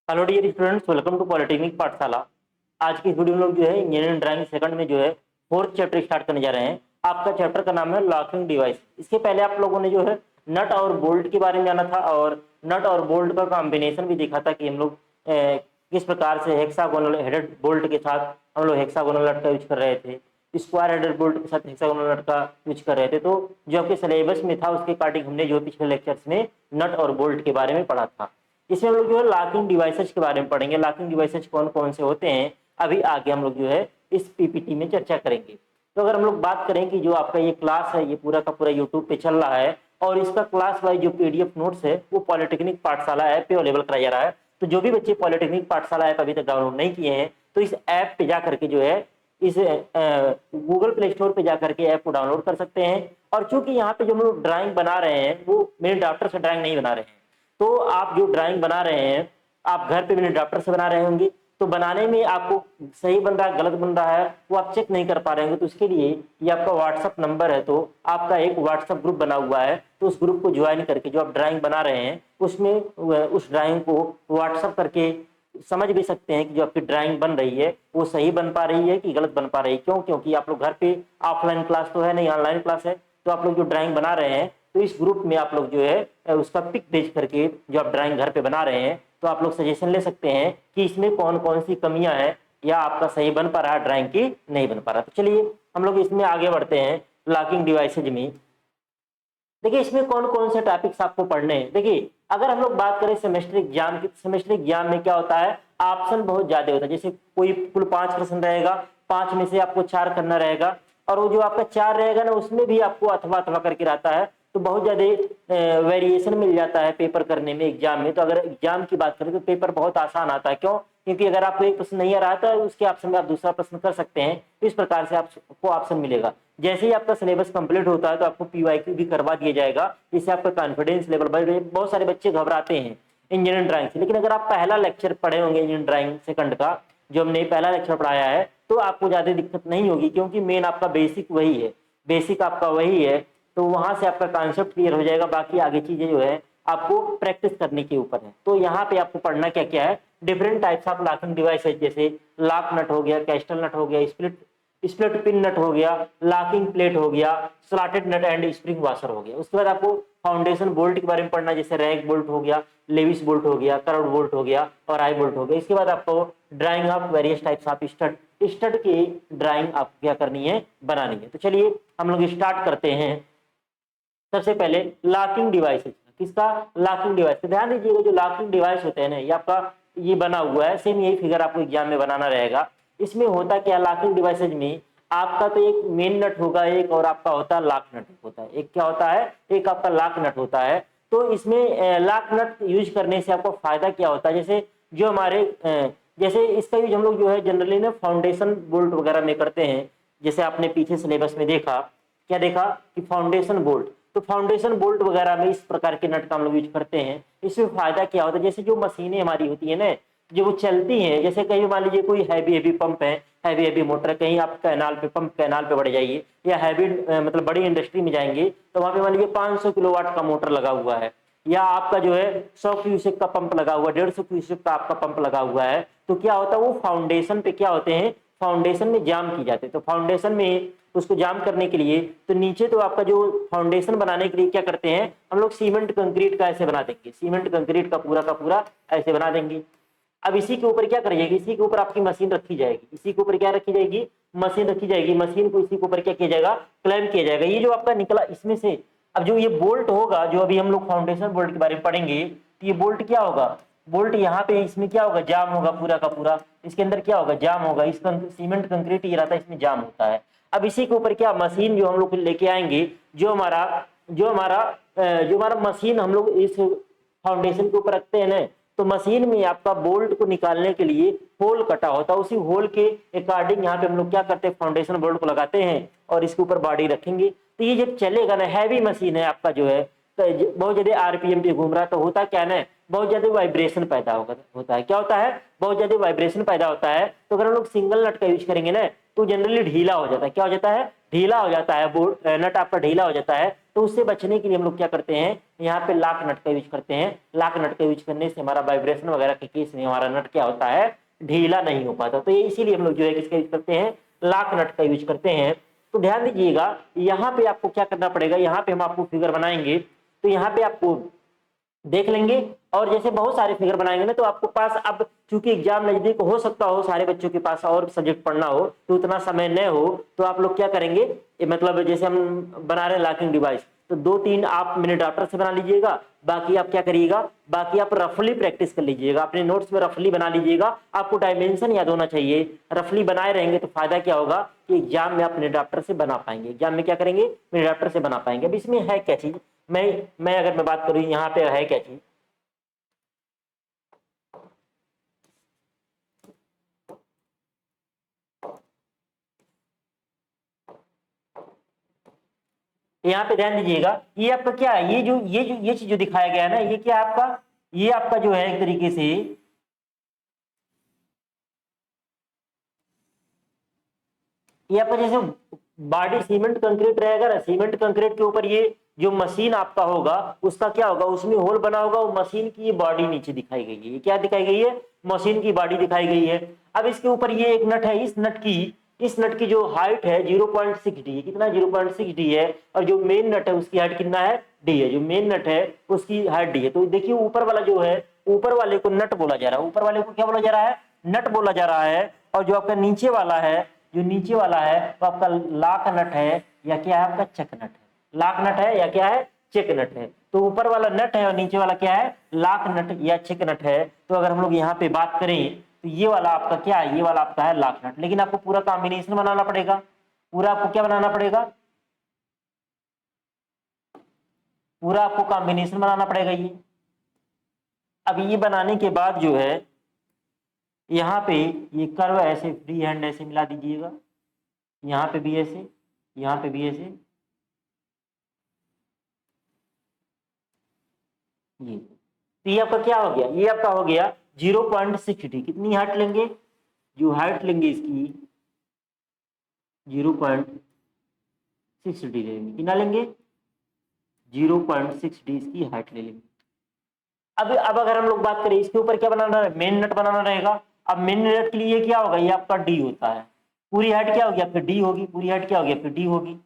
Hello dear students, welcome to polytechnic Pathshala. आज की इस वीडियो में लोग जो है इंजीनियरिंग ड्राइंग सेकंड में जो है फोर्थ चैप्टर स्टार्ट करने जा रहे हैं। आपका चैप्टर का नाम है लॉकिंग डिवाइस। इसके पहले आप लोगों ने जो है नट और बोल्ट के बारे में जाना था और नट और बोल्ट का कॉम्बिनेशन भी देखा था कि हम लोग किस प्रकार से हेक्सागोनल हेडेड बोल्ट के साथ हम लोग हेक्सागोनल नट का यूज कर रहे थे, स्क्वायर हेडेड बोल्ट के साथ हेक्सागोनल नट का यूज कर रहे थे। तो जो आपके सिलेबस में था उसके अकॉर्डिंग हमने जो पिछले लेक्चर्स में नट और बोल्ट के बारे में पढ़ा था। इसमें हम लोग जो है लॉकिंग डिवाइसेज के बारे में पढ़ेंगे। लॉकिंग डिवाइसेज कौन कौन से होते हैं अभी आगे हम लोग जो है इस पीपीटी में चर्चा करेंगे। तो अगर हम लोग बात करें कि जो आपका ये क्लास है ये पूरा का पूरा यूट्यूब पे चल रहा है और इसका क्लास वाइज जो पीडीएफ नोट्स है वो पॉलिटेक्निक पाठशाला ऐप पे अवेलेबल कराया जा रहा है। तो जो भी बच्चे पॉलिटेक्निक पाठशाला ऐप अभी तक डाउनलोड नहीं किए हैं तो इस ऐप पे जा करके जो है इस गूगल प्ले स्टोर पे जाकर के ऐप को डाउनलोड कर सकते हैं। और चूंकि यहाँ पे जो हम लोग ड्राइंग बना रहे हैं वो मेरे डॉक्टर से ड्राइंग नहीं बना रहे हैं, तो आप जो ड्राइंग बना रहे हैं आप घर पे मेरे डॉक्टर से बना रहे होंगे, तो बनाने में आपको सही बन रहा है गलत बन रहा है वो आप चेक नहीं कर पा रहे होंगे। तो उसके लिए ये आपका व्हाट्सअप नंबर है, तो आपका एक व्हाट्सअप ग्रुप बना हुआ है, तो उस ग्रुप को ज्वाइन करके जो आप ड्राइंग बना रहे हैं उसमें उस ड्राइंग को व्हाट्सअप करके समझ भी सकते हैं कि जो आपकी ड्राइंग बन रही है वो सही बन पा रही है कि गलत बन पा रही है। क्यों? क्योंकि आप लोग घर पे ऑफलाइन क्लास तो है नहीं, ऑनलाइन क्लास है। तो आप लोग जो ड्राइंग बना रहे हैं तो इस ग्रुप में आप लोग जो है उसका पिक भेज करके जो आप ड्राइंग घर पे बना रहे हैं तो आप लोग सजेशन ले सकते हैं कि इसमें कौन कौन सी कमियां हैं या आपका सही बन पा रहा है ड्राइंग की नहीं बन पा रहा। तो चलिए हम लोग इसमें आगे बढ़ते हैं। लॉकिंग डिवाइसेज में देखिए इसमें कौन कौन से टॉपिक्स आपको पढ़ने हैं। देखिए अगर हम लोग बात करें सेमेस्टर एग्जाम की, सेमेस्टर एग्जाम में क्या होता है ऑप्शन बहुत ज्यादा होता है। जैसे कोई कुल 5 प्रश्न रहेगा, 5 में से आपको 4 करना रहेगा और वो जो आपका 4 रहेगा ना उसमें भी आपको अथवा अथवा करके रहता है, तो बहुत ज्यादा वेरिएशन मिल जाता है पेपर करने में एग्जाम में। तो अगर एग्जाम की बात करें तो पेपर बहुत आसान आता है। क्यों? क्योंकि अगर आपको एक प्रश्न नहीं आ रहा है तो उसके ऑप्शन में आप दूसरा प्रश्न कर सकते हैं। इस प्रकार से आपको ऑप्शन मिलेगा। जैसे ही आपका सिलेबस कंप्लीट होता है तो आपको पीवाईक्यू भी करवा दिया जाएगा, जिससे आपका कॉन्फिडेंस लेवल बढ़। बहुत सारे बच्चे घबराते हैं इंजीनियरिंग ड्राइंग से, लेकिन अगर आप पहला लेक्चर पढ़े होंगे इंजीनियरिंग ड्राइंग सेकंड का जो हमने पहला लेक्चर पढ़ाया है तो आपको ज्यादा दिक्कत नहीं होगी, क्योंकि मेन आपका बेसिक वही है, बेसिक आपका वही है। तो वहां से आपका कॉन्सेप्ट क्लियर हो जाएगा, बाकी आगे चीजें जो है आपको प्रैक्टिस करने के ऊपर है। तो यहाँ पे आपको पढ़ना क्या क्या है, different types of locking device है, जैसे लॉक नट हो गया, कैस्टल नट हो गया, स्प्लिट स्प्लिट पिन नट हो गया, लॉकिंग प्लेट हो गया, slotted nut and spring washer हो गया। उसके बाद आपको फाउंडेशन बोल्ट के बारे में पढ़ना, जैसे रैग बोल्ट हो गया, लेविस बोल्ट हो गया, कर्व्ड बोल्ट हो गया और आई बोल्ट हो गया। इसके बाद आपको drying of various types of stud, stud की ड्राइंग आपको क्या करनी है, बनानी है। तो चलिए हम लोग स्टार्ट करते हैं। सबसे पहले लॉकिंग डिवाइस, किसका लॉकिंग डिवाइस। तो ध्यान दीजिएगा जो लॉकिंग डिवाइस होते हैं ना ये आपका ये बना हुआ है, सेम यही फिगर आपको एग्जाम में बनाना रहेगा। इसमें होता क्या लॉकिंग डिवाइसेज में आपका तो एक मेन नट होगा एक और आपका होता है लॉक नट होता है। एक क्या होता है, एक आपका लॉक नट होता है। तो इसमें लॉक नट यूज करने से आपको फायदा क्या होता है, जैसे जो हमारे जैसे इसका यूज हम लोग जो है जनरली ना फाउंडेशन बोल्ट वगैरह में करते हैं। जैसे आपने पीछे सिलेबस में देखा, क्या देखा कि फाउंडेशन बोल्ट, तो फाउंडेशन बोल्ट वगैरह में इस प्रकार के नट का हम लोग यूज करते हैं। इसमें फायदा क्या होता है, जैसे जो मशीनें हमारी होती है ना जो वो चलती हैं, जैसे कहीं मान लीजिए कोई हैवी हैवी पंप है, हैवी हैवी मोटर, कहीं आप कैनाल पे पंप कैनाल पे बढ़ जाइए या हैवी मतलब बड़ी इंडस्ट्री में जाएंगे तो वहां पे मान लीजिए 500 किलोवाट का मोटर लगा हुआ है या आपका जो है 100 क्यूसेक का पंप लगा हुआ है, 150 क्यूसेक का आपका पंप लगा हुआ है। तो क्या होता है वो फाउंडेशन पे क्या होते हैं, फाउंडेशन में जाम की जाते हैं। तो फाउंडेशन में उसको जाम करने के लिए तो नीचे तो आपका जो फाउंडेशन बनाने के लिए क्या करते हैं हम लोग सीमेंट कंक्रीट का ऐसे बना देंगे, सीमेंट कंक्रीट का पूरा ऐसे बना देंगे। अब इसी के ऊपर क्या कर जाएगी, इसी के ऊपर आपकी मशीन रखी जाएगी, इसी के ऊपर क्या रखी जाएगी, मशीन रखी जाएगी। मशीन को इसी के ऊपर क्या किया जाएगा, क्लैंप किया जाएगा। ये जो आपका निकला इसमें से अब जो ये बोल्ट होगा, जो अभी हम लोग फाउंडेशन बोल्ट के बारे में पढ़ेंगे, तो ये बोल्ट क्या होगा, बोल्ट यहाँ पे इसमें क्या होगा, जाम होगा पूरा का पूरा। इसके अंदर क्या होगा, जाम होगा। इस सीमेंट कंक्रीट ये रहता है, इसमें जाम होता है। अब इसी के ऊपर क्या मशीन जो हम लोग लेके आएंगे, जो हमारा मशीन हम लोग इस फाउंडेशन के ऊपर रखते हैं ना, तो मशीन में आपका बोल्ट को निकालने के लिए होल कटा होता है। उसी होल के अकॉर्डिंग यहाँ पे हम लोग क्या करते हैं, फाउंडेशन बोल्ट को लगाते हैं और इसके ऊपर बॉडी रखेंगे। तो ये जब चलेगा ना, हैवी मशीन है आपका जो है, तो बहुत ज्यादा आरपीएम पे घूम रहा है, तो होता क्या है ना, बहुत ज्यादा वाइब्रेशन पैदा होता है। क्या होता है, बहुत ज्यादा वाइब्रेशन पैदा होता है। तो अगर हम लोग सिंगल नट का यूज करेंगे ना तो जनरली ढीला हो जाता है। क्या हो जाता है, ढीला हो जाता है, बोल्ट नट आपका ढीला हो जाता है। तो उससे बचने के लिए हम लोग क्या करते हैं, यहाँ पे लॉक नट का यूज करते हैं। लॉक नट का यूज करने से हमारा वाइब्रेशन वगैरह के केस में हमारा नट क्या होता है, ढीला नहीं हो पाता। तो ये इसीलिए हम लोग जो है किसका यूज करते हैं, लॉक नट का यूज करते हैं। तो ध्यान दीजिएगा, यहाँ पे आपको क्या करना पड़ेगा, यहाँ पे हम आपको फिगर बनाएंगे, तो यहाँ पे आपको देख लेंगे, और जैसे बहुत सारे फिगर बनाएंगे ना, तो आपको पास अब चूंकि एग्जाम नजदीक हो सकता हो सारे बच्चों के पास और सब्जेक्ट पढ़ना हो, तो उतना समय न हो, तो आप लोग क्या करेंगे, मतलब जैसे हम बना रहे हैं लॉकिंग डिवाइस, तो 2-3 आप मिनी डाप्टर से बना लीजिएगा, बाकी आप क्या करिएगा, बाकी आप रफली प्रैक्टिस कर लीजिएगा, अपने नोट्स में रफली बना लीजिएगा। आपको डायमेंशन याद होना चाहिए, रफली बनाए रहेंगे तो फायदा क्या होगा कि एग्जाम में आप मिनी डाप्टर से बना पाएंगे, एग्जाम में क्या करेंगे, मिनी डाप्टर से बना पाएंगे। अब इसमें है क्या चीज, मैं अगर मैं बात करूं यहाँ पे है क्या चीज, यहाँ पे ध्यान दीजिएगा, ये आपका क्या है, ये चीज जो दिखाया गया है ना, ये क्या आपका, ये आपका जो है एक तरीके से, ये आपका जैसे बॉडी सीमेंट कंक्रीट रहेगा ना, सीमेंट कंक्रीट के ऊपर ये जो मशीन आपका होगा उसका क्या होगा, उसमें होल बना होगा, वो मशीन की ये बॉडी नीचे दिखाई गई है, ये क्या दिखाई गई है, मशीन की बॉडी दिखाई गई है। अब इसके ऊपर ये एक नट है, इस नट की जो हाइट है 0.6 डी है, कितना 0.6 डी है, और जो मेन नट है उसकी हाइट कितना है, डी है, जो मेन नट है उसकी हाइट डी है। तो देखिए ऊपर वाला जो है, ऊपर वाले को नट बोला जा रहा है, ऊपर वाले को क्या बोला जा रहा है, नट बोला जा रहा है, और जो आपका नीचे वाला है, जो नीचे वाला है वो आपका लॉक नट है या क्या है, आपका चेक नट है, लॉक नट है या क्या है, चेक नट है। तो ऊपर वाला नट है और नीचे वाला क्या है, लॉक नट या चेक नट है। तो अगर हम लोग यहाँ पे बात करें तो ये वाला आपका क्या है, ये वाला आपका है लॉक नट, लेकिन आपको पूरा कॉम्बिनेशन बनाना पड़ेगा, पूरा आपको क्या बनाना पड़ेगा, पूरा आपको कॉम्बिनेशन बनाना पड़ेगा ये। अब ये बनाने के बाद जो है यहाँ पे ये कर्व ऐसे फ्री हैंड ऐसे मिला दीजिएगा, यहाँ पे भी ऐसे, यहाँ पे भी ऐसे, ये तो ये आपका क्या हो गया, ये आपका हो गया 0.6 डी। कितनी हाइट लेंगे, जो हाइट लेंगे इसकी 0.6 डी लेंगे, कितना लेंगे, 0.6 डी इसकी हाइट ले लेंगे। अब अगर हम लोग बात करें इसके ऊपर क्या बनाना है, मेन नट बनाना रहेगा। अब मेन नट के लिए क्या होगा, ये आपका डी होता है, पूरी हाइट क्या होगी आपकी डी होगी, पूरी हाइट क्या होगी आपकी डी होगी।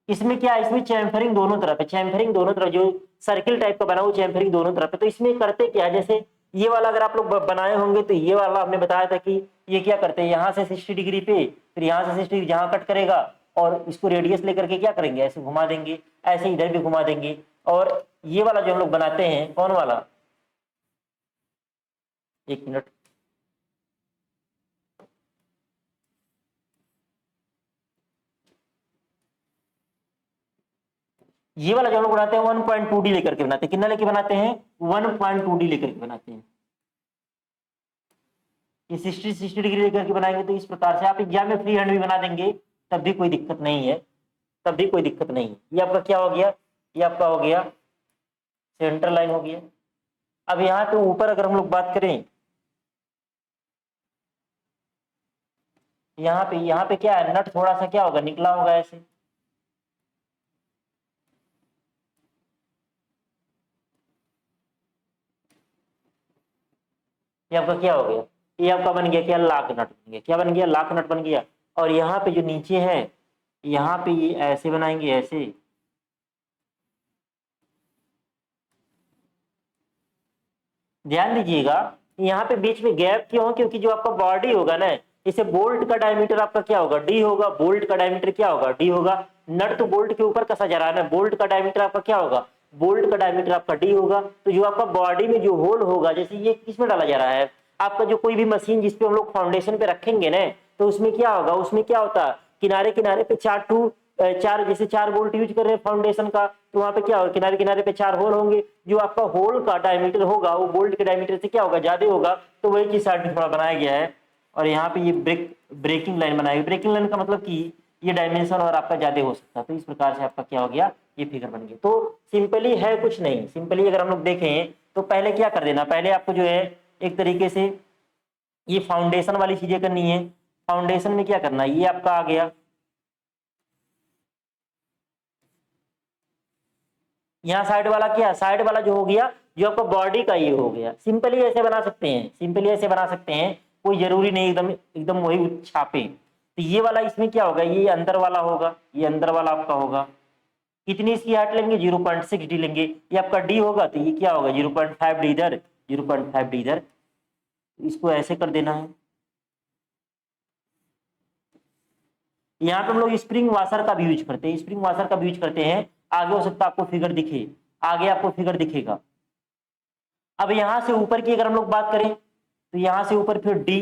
इसमें क्या है, इसमें चैम्फरिंग दोनों तरफ है, चैम्फरिंग दोनों तरफ, जो सर्किल टाइप का बना वो चैम्फरिंग दोनों तरफ है। तो इसमें करते क्या है, जैसे ये वाला अगर आप लोग बनाए होंगे तो ये वाला हमने बताया था कि ये क्या करते हैं, यहाँ से 60 डिग्री पे, फिर यहाँ से 60 डिग्री जहाँ कट करेगा, और इसको रेडियस लेकर के क्या करेंगे, ऐसे घुमा देंगे, ऐसे इधर भी घुमा देंगे। और ये वाला जो हम लोग बनाते हैं, कौन वाला, एक मिनट, ये वाला जो हम लोग बनाते हैं 1.2 डी लेकर के बनाते हैं, कितना लेके बनाते हैं, 1.2 डी लेकर के बनाते हैं। ये 60 डिग्री लेकर के बनाएंगे, तो इस प्रकार से आप एग्जाम में फ्री हैंड भी बना देंगे, तब भी कोई दिक्कत नहीं है, तब भी कोई दिक्कत नहीं है। ये आपका क्या हो गया, ये आपका हो गया सेंटर लाइन हो गया। अब यहाँ पे ऊपर अगर हम लोग बात करें, यहाँ पे क्या है, नट थोड़ा सा क्या होगा, निकला होगा ऐसे, ये आपका क्या हो गया, ये आपका बन गया क्या, लॉक नट बन गया, क्या बन गया, लॉक नट बन गया। और यहाँ पे जो नीचे है, यहाँ पे ये ऐसे बनाएंगे, ऐसे, ध्यान दीजिएगा यहाँ पे बीच में गैप क्यों, क्योंकि जो आपका बॉडी होगा ना, इसे बोल्ट का डायमीटर आपका क्या होगा, डी होगा, बोल्ट का डायमीटर क्या होगा, डी होगा। नट तो बोल्ट के ऊपर कसा जा रहा है ना, बोल्ट का डायमीटर आपका क्या होगा, बोल्ट का डायमीटर आपका डी होगा। तो जो आपका बॉडी में जो होल होगा, जैसे ये किसमें डाला जा रहा है, आपका जो कोई भी मशीन जिसपे हम लोग फाउंडेशन पे रखेंगे ना, तो उसमें क्या होगा, उसमें क्या होता है, किनारे किनारे पे चार जैसे 4 बोल्ट यूज कर रहे हैं फाउंडेशन का, तो वहां पे क्या होगा, किनारे किनारे पे 4 होल होंगे, जो आपका होल का डायमीटर होगा वो बोल्ट के डायमीटर से क्या होगा, ज्यादा होगा। तो वही चीज साइड में थोड़ा बनाया गया है, और यहाँ पे ये ब्रेकिंग लाइन बनाई, ब्रेकिंग लाइन का मतलब कि ये डायमेंशन और आपका ज्यादा हो सकता है। तो इस प्रकार से आपका क्या हो गया, ये फिगर बन गया। तो सिंपली है कुछ नहीं, सिंपली अगर हम लोग देखें तो पहले क्या कर देना, पहले आपको जो है एक तरीके से ये फाउंडेशन वाली चीजें करनी है। फाउंडेशन में क्या करना है, ये आपका आ गया, यहाँ साइड वाला क्या, साइड वाला जो हो गया जो आपका बॉडी का ये हो गया। सिंपली ऐसे बना सकते हैं, सिंपली ऐसे बना सकते हैं, कोई जरूरी नहीं एकदम एकदम वही छापे। तो ये वाला इसमें क्या होगा, ये अंदर वाला होगा, ये अंदर वाला आपका होगा। कितनी इसकी हाइट लेंगे, 0.6 डी लेंगे। ये आपका डी होगा तो ये क्या होगा, 0.5 डी इधर, 0.5 डी इधर। इसको ऐसे कर देना है। यहाँ पे हम लोग स्प्रिंग वाशर का भी यूज करते हैं, स्प्रिंग वाशर का भी यूज करते हैं। आगे हो सकता है आपको फिगर दिखे, आगे आपको फिगर दिखेगा। अब यहां से ऊपर की अगर हम लोग बात करें तो यहां से ऊपर फिर डी,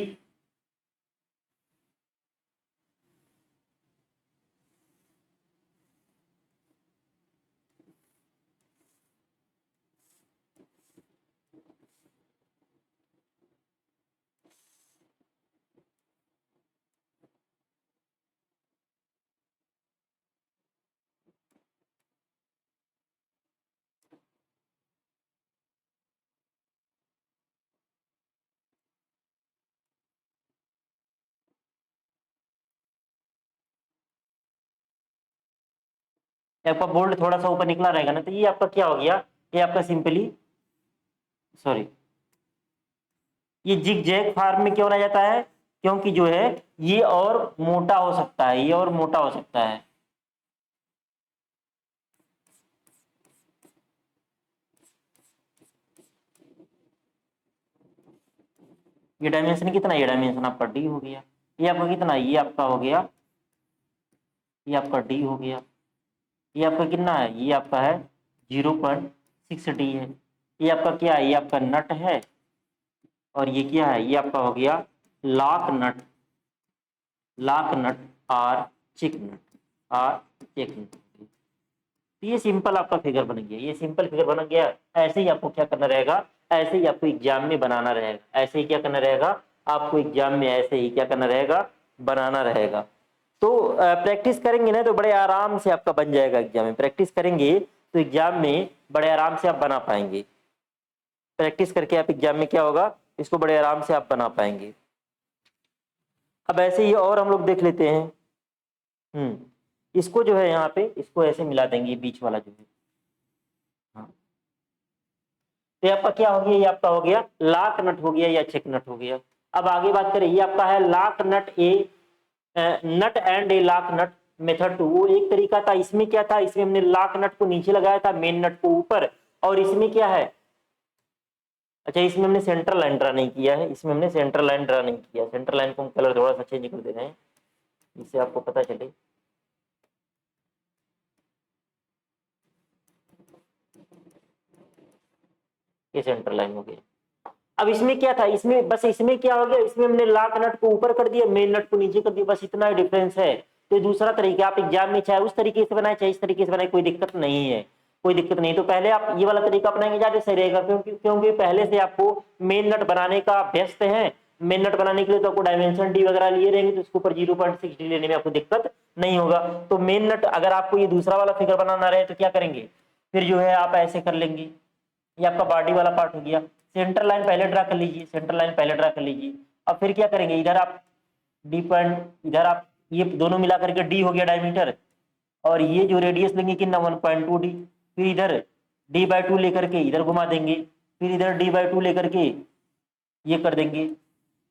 आपका बोल्ड थोड़ा सा ऊपर निकला रहेगा ना, तो ये आपका क्या हो गया, ये आपका सिंपली सॉरी, ये जिग जैग फॉर्म में क्यों बनाया जाता है, क्योंकि जो है ये और मोटा हो सकता है, ये और मोटा हो सकता है। ये डायमेंशन कितना, ये डायमेंशन आपका डी हो गया। ये आपका कितना, ये आपका हो गया, ये आपका डी हो गया। ये आपका कितना है, ये आपका है 0.6 डी है। ये आपका क्या है, ये आपका नट है। और ये क्या है, ये आपका हो गया लॉक नट, लॉक नट और चिक नट, और चिक नट। ये सिंपल आपका फिगर बन गया, ये सिंपल फिगर बन गया। ऐसे ही आपको क्या करना रहेगा, ऐसे ही आपको एग्जाम में बनाना रहेगा। ऐसे ही क्या करना रहेगा आपको एग्जाम में, ऐसे ही क्या करना रहेगा, बनाना रहेगा। तो प्रैक्टिस करेंगे ना तो बड़े आराम से आपका बन जाएगा एग्जाम में। प्रैक्टिस करेंगे तो एग्जाम में बड़े आराम से आप बना पाएंगे। प्रैक्टिस करके आप एग्जाम में क्या होगा, इसको बड़े आराम से आप बना पाएंगे। अब ऐसे ही और हम लोग देख लेते हैं। इसको जो है यहाँ पे इसको ऐसे मिला देंगे, बीच वाला जो है। हाँ, तो ये आपका क्या हो गया, ये आपका हो गया लॉक नट हो गया या चेक नट हो गया। अब आगे बात करें, ये आपका है lock nut a, nut and a lock nut method 2। वो एक तरीका था, इसमें क्या था, इसमें हमने लॉक नट को नीचे लगाया था, मेन नट को ऊपर। और इसमें क्या है, अच्छा इसमें हमने सेंट्रल लाइन ड्रा नहीं किया है, इसमें हमने सेंट्रल लाइन ड्रा नहीं किया। सेंट्रल लाइन को हम कलर थोड़ा सा चेंज कर दे रहे हैं, इससे आपको पता चले। ये सेंट्रल लाइन हो गया। अब इसमें क्या था, इसमें बस इसमें क्या हो गया, इसमें हमने लॉक नट को ऊपर कर दिया, मेन नट को नीचे कर दिया, बस इतना ही डिफरेंस है। तो दूसरा तरीका आप एग्जाम में चाहे उस तरीके से बनाए चाहे इस तरीके से बनाए, कोई दिक्कत नहीं है, कोई दिक्कत नहीं। तो पहले आप ये वाला तरीका अपनाएंगे ज्यादा सही रहेगा, क्योंकि पहले से आपको मेन नट बनाने का अभ्यस्त है। मेन नट बनाने के लिए तो आपको डायमेंशन डी वगैरह लिए रहेंगे, तो उसके ऊपर 0.6 डी लेने में आपको दिक्कत नहीं होगा। तो मेन नट अगर आपको ये दूसरा वाला फिगर बनाना रहे तो क्या करेंगे, फिर जो है आप ऐसे कर लेंगे। ये आपका बॉडी वाला पार्ट हो गया। सेंटर लाइन पहले ड्रा कर लीजिए, सेंटर लाइन पहले ड्रा कर लीजिए। अब फिर क्या करेंगे, इधर आप डी पॉइंट, इधर आप ये दोनों मिला करके डी हो गया डायमीटर, और ये जो रेडियस लेंगे कितना 1.2 डी। फिर इधर d/2 लेकर के इधर घुमा देंगे, फिर इधर d/2 लेकर के ये कर देंगे।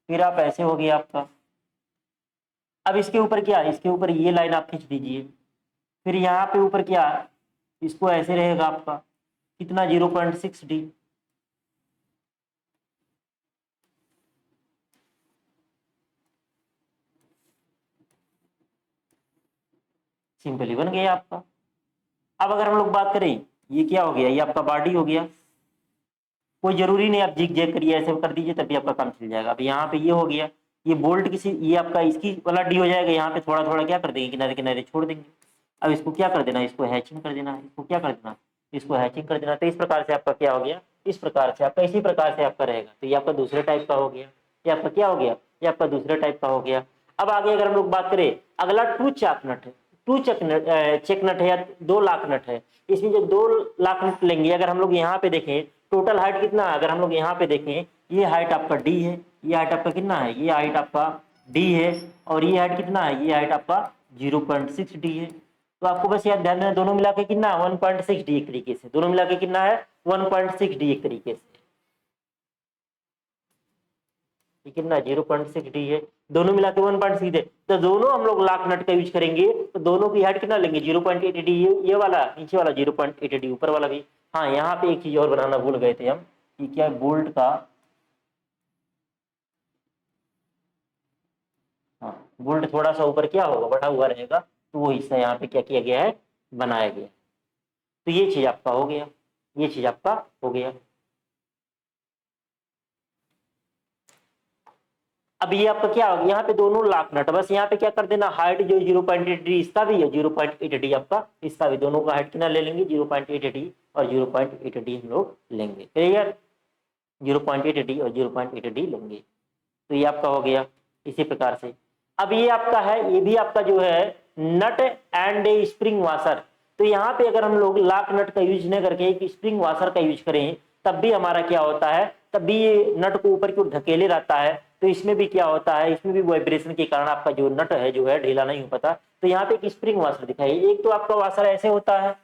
फिर आप ऐसे हो गया आपका। अब इसके ऊपर क्या, इसके ऊपर ये लाइन आप खींच दीजिए। फिर यहाँ पे ऊपर क्या, इसको ऐसे रहेगा आपका कितना 0.6 डी। सिंपली बन गया आपका। अब अगर हम लोग बात करें, ये क्या हो गया, ये आपका बॉडी हो गया। कोई जरूरी नहीं आप जिग जैग करिए, ऐसे कर दीजिए तभी आपका काम चल जाएगा। अब यहाँ पे ये हो गया, ये बोल्ट किसी, ये आपका इसकी वाला डी हो जाएगा। यहाँ पे थोड़ा थोड़ा क्या कर देंगे, किनारे किनारे छोड़ देंगे। अब इसको क्या कर देना, इसको हैचिंग कर देना, इसको क्या कर देना, इसको हैचिंग कर देना। तो इस प्रकार से आपका क्या हो गया, इस प्रकार से आपका इसी प्रकार से आपका रहेगा। तो ये आपका दूसरे टाइप का हो गया, ये आपका क्या हो गया, ये आपका दूसरे टाइप का हो गया। अब आगे अगर हम लोग बात करें, अगला टू चाक नट है, टू चेक नट, चेक नट है या 2 लाख नट है। इसमें जब 2 लाख नट लेंगे, अगर हम लोग यहाँ पे देखें टोटल हाइट कितना, अगर हम लोग यहाँ पे देखें ये हाइट आपका डी है, ये हाइट आपका कितना है, ये हाइट आपका डी है, और ये हाइट कितना है, ये हाइट आपका 0.6 डी है। तो आपको बस याद ध्यान देना, दोनों मिला के कितना है 1.6 डी, एक तरीके से दोनों मिला के कितना है 1.6 डी एक तरीके से, ये कितना 0.6 डी है, दोनों मिला के 1.6 है। तो दोनों हम लोग लाख नट का यूज करेंगे तो दोनों की हाइट कितना लेंगे 0.8 डी, ये वाला नीचे वाला 0.8 डी, ऊपर वाला भी। हाँ यहाँ पे एक चीज और बनाना भूल गए थे हम, कि क्या बोल्ट का, हाँ बोल्ट थोड़ा सा ऊपर क्या होगा बढ़ा हुआ रहेगा, तो वो हिस्सा यहाँ पे क्या किया गया है, बनाया गया। तो ये चीज आपका हो गया, ये चीज आपका हो गया। अब ये आपका क्या होगा, यहाँ पे दोनों लाख नट, बस यहाँ पे क्या कर देना, हाइट जो 0.8 डी इसका भी है, 0.8 डी आपका इसका भी, दोनों का हाइट कितना ले लेंगे 0.8 डी और 0.8 डी हम लोग लेंगे, क्लियर, 0.8 डी और 0.8 डी लेंगे। तो ये आपका हो गया इसी प्रकार से। अब ये आपका है, ये भी आपका जो है nut and a spring washer. तो यहाँ पे अगर हम लोग लाख नट का यूज न करके एक स्प्रिंग वाशर का यूज करें, तब भी हमारा क्या होता है, तब भी ये नट को ऊपर की ओर धकेले रहता है। तो इसमें भी क्या होता है, इसमें भी वाइब्रेशन के कारण आपका जो नट है जो है ढीला नहीं हो पाता। तो यहाँ पे एक स्प्रिंग वाशर दिखाई, एक तो आपका वाशर ऐसे होता है,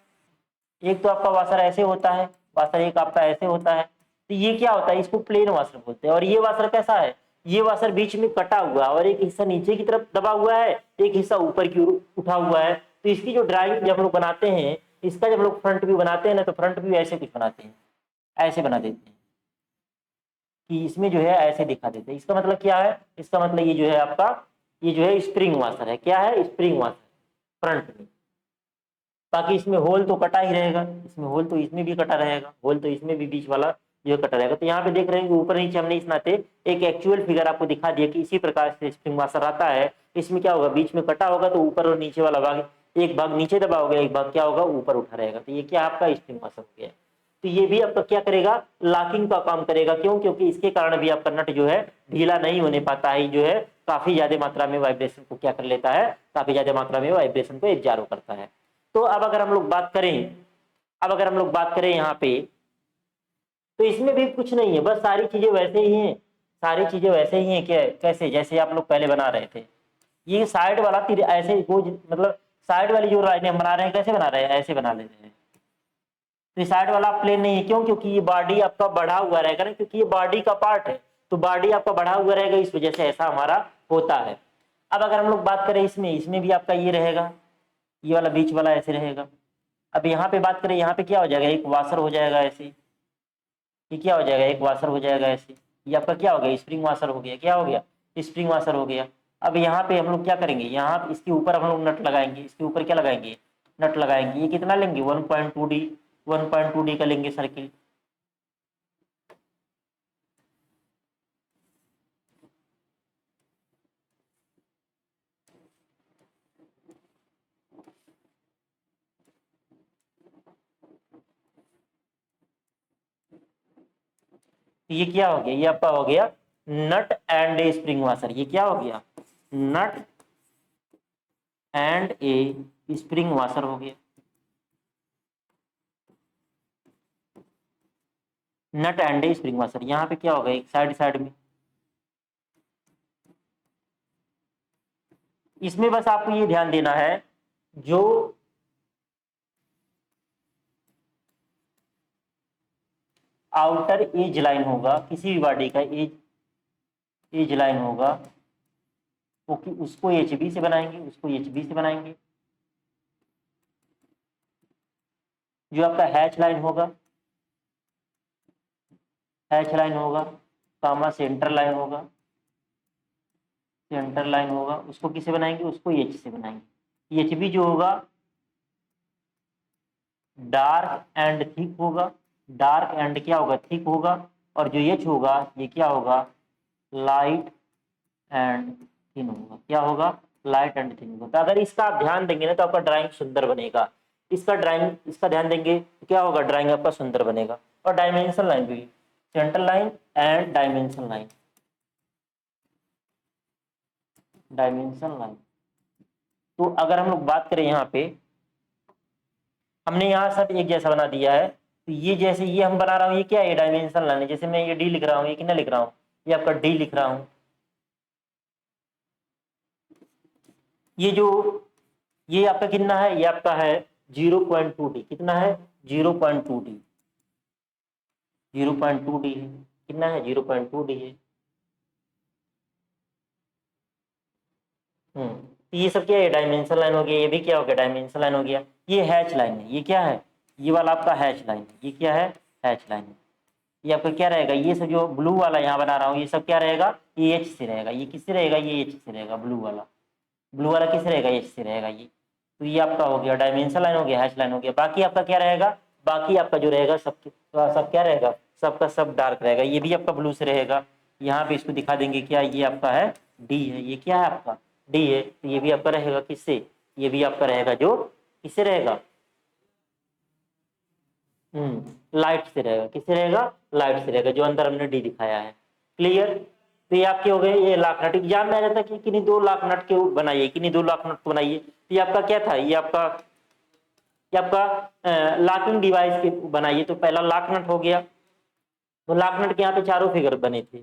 एक तो आपका वाशर ऐसे होता है, वाशर एक आपका ऐसे होता है। तो ये क्या होता है, इसको प्लेन वाशर बोलते हैं। और ये वाशर कैसा है, ये वाशर बीच में कटा हुआ और एक हिस्सा नीचे की तरफ दबा हुआ है, एक हिस्सा ऊपर की ओर उठा हुआ है। तो इसकी जो ड्राइंग जब हम लोग बनाते हैं, इसका जब हम लोग फ्रंट व्यू बनाते हैं ना, तो फ्रंट व्यू ऐसे कुछ बनाते हैं, ऐसे बना देते हैं कि इसमें जो है ऐसे दिखा देते हैं। इसका मतलब क्या है, इसका मतलब ये जो है आपका, ये जो है स्प्रिंग वाशर है, क्या है स्प्रिंग वाशर फ्रंट में। बाकी इसमें होल तो कटा ही रहेगा, इसमें होल तो इसमें भी कटा रहेगा, होल तो इसमें भी बीच वाला जो कटा रहेगा। तो यहाँ पे देख रहे हैं कि ऊपर नीचे हमने इस नाते एक एक्चुअल फिगर आपको दिखा दिया कि इसी प्रकार से स्प्रिंग वाशर आता है। इसमें क्या होगा, बीच में कटा होगा तो ऊपर और नीचे वाला भाग, एक भाग नीचे दबा होगा, एक भाग क्या होगा ऊपर उठा रहेगा। तो ये क्या आपका स्प्रिंग वाशर हो गया। तो ये भी आपका क्या करेगा, लॉकिंग का काम करेगा। क्यों, क्योंकि इसके कारण भी आपका नट जो है ढीला नहीं होने पाता है, जो है काफी ज्यादा मात्रा में वाइब्रेशन को क्या कर लेता है, काफी ज्यादा मात्रा में वाइब्रेशन को एब्जॉर्ब करता है। तो अब अगर हम लोग बात करें, अब अगर हम लोग बात करें यहाँ पे, तो इसमें भी कुछ नहीं है, बस सारी चीजें वैसे ही हैं, सारी चीजें वैसे ही हैं। क्या कैसे, जैसे आप लोग पहले बना रहे थे, ये साइड वाला तीर ऐसे वो मतलब साइड वाली जो लाइनें हम बना रहे हैं, कैसे बना रहे हैं, ऐसे बना लेते हैं। तो ये साइड वाला प्लेन नहीं है, क्यों, क्योंकि ये बॉडी आपका बढ़ा हुआ रहेगा ना, क्योंकि ये बॉडी का पार्ट है, तो बॉडी आपका बढ़ा हुआ रहेगा, इस वजह से ऐसा हमारा होता है। अब अगर हम लोग बात करें इसमें, इसमें भी आपका ये रहेगा, ये वाला बीच वाला ऐसे रहेगा। अब यहाँ पे बात करें, यहाँ पे क्या हो जाएगा, एक वाशर हो जाएगा ऐसे, ये क्या हो जाएगा, एक वाशर हो जाएगा ऐसे। ये आपका क्या हो गया, स्प्रिंग वाशर हो गया, क्या हो गया, स्प्रिंग वाशर हो गया। अब यहाँ पे हम लोग क्या करेंगे, यहाँ इसके ऊपर हम लोग नट लगाएंगे, इसके ऊपर क्या लगाएंगे, नट लगाएंगे। ये कितना लेंगे 1.2 डी, 1.2 डी का लेंगे सर्किल। ये क्या हो गया, ये आपका हो गया nut and a spring washer. ये क्या हो गया, nut and a spring washer हो गया, nut and a spring washer. यहाँ पे क्या होगा, एक साइड साइड में, इसमें बस आपको ये ध्यान देना है, जो आउटर एज लाइन होगा किसी भी बॉडी का, एज एज लाइन होगा, ओके, उसको एच बी से बनाएंगे, उसको एच बी से बनाएंगे। जो आपका हैच लाइन होगा, हैच लाइन होगा, कामा सेंटर लाइन होगा, सेंटर लाइन होगा, उसको किसे बनाएंगे, उसको एच से बनाएंगे। एच बी जो होगा डार्क एंड थिक होगा, डार्क एंड क्या होगा, थिक होगा। और जो एच होगा ये क्या होगा, लाइट एंड थिन होगा, क्या होगा, लाइट एंड थिन होगा। तो अगर इसका आप ध्यान देंगे ना, तो आपका ड्राइंग सुंदर बनेगा। इसका ड्राइंग, इसका ध्यान देंगे तो क्या होगा, ड्राइंग आपका सुंदर बनेगा। और डायमेंशन लाइन भी, centre line and dimension line, dimension line. तो अगर हम लोग बात करें यहाँ पे, हमने यहाँ सब एक जैसा बना दिया है, तो ये जैसे ये हम बना रहा हूँ, ये क्या है, डायमेंशन लाइन है। जैसे मैं ये डी लिख रहा हूँ, ये कितना लिख रहा हूँ, ये आपका डी लिख रहा हूँ। ये जो ये आपका कितना है, ये आपका है 0.2 डी। कितना है, 0.2 डी, 0.2 डी है। कितना है, 0.2 डी है। तो ये सब क्या है, डायमेंशन लाइन हो गया। ये भी क्या हो गया, डायमेंशन लाइन हो गया। ये हैच लाइन है, ये क्या है, ये वाला आपका हैच लाइन है। ये क्या है, हैच लाइन है। ये आपका क्या रहेगा, ये सब जो ब्लू वाला यहाँ बना रहा हूँ, ये सब क्या रहेगा, ये एच से रहेगा। ये किससे रहेगा, ये एच से रहेगा। ब्लू वाला, ब्लू वाला किस रहेगा, एच से रहेगा ये। तो ये आपका हो गया डायमेंशन लाइन हो गया, हैच लाइन हो गया। बाकी आपका क्या रहेगा, बाकी आपका जो रहेगा सब सब क्या रहेगा, सबका सब डार्क रहेगा। ये भी आपका ब्लू से रहेगा। यहाँ पे इसको दिखा देंगे क्या, ये आपका है डी है। ये क्या है आपका, डी है। तो ये भी आपका रहेगा किससे, ये भी आपका रहेगा जो किससे रहेगा, लाइट से रहेगा। किससे रहेगा, लाइट से रहेगा, जो अंदर हमने डी दिखाया है। क्लियर। तो ये आपके हो गए, ये लाख नट। एग्जाम में आ जाता है कि किन्हीं 2 लाख नट के बनाइए, किन्हीं 2 लाख नट को बनाइए। तो ये आपका क्या था, ये आपका लॉकिंग डिवाइस के बनाइए। तो पहला लॉक नट हो गया। तो लॉक नट के यहाँ पे चारों फिगर बने थे।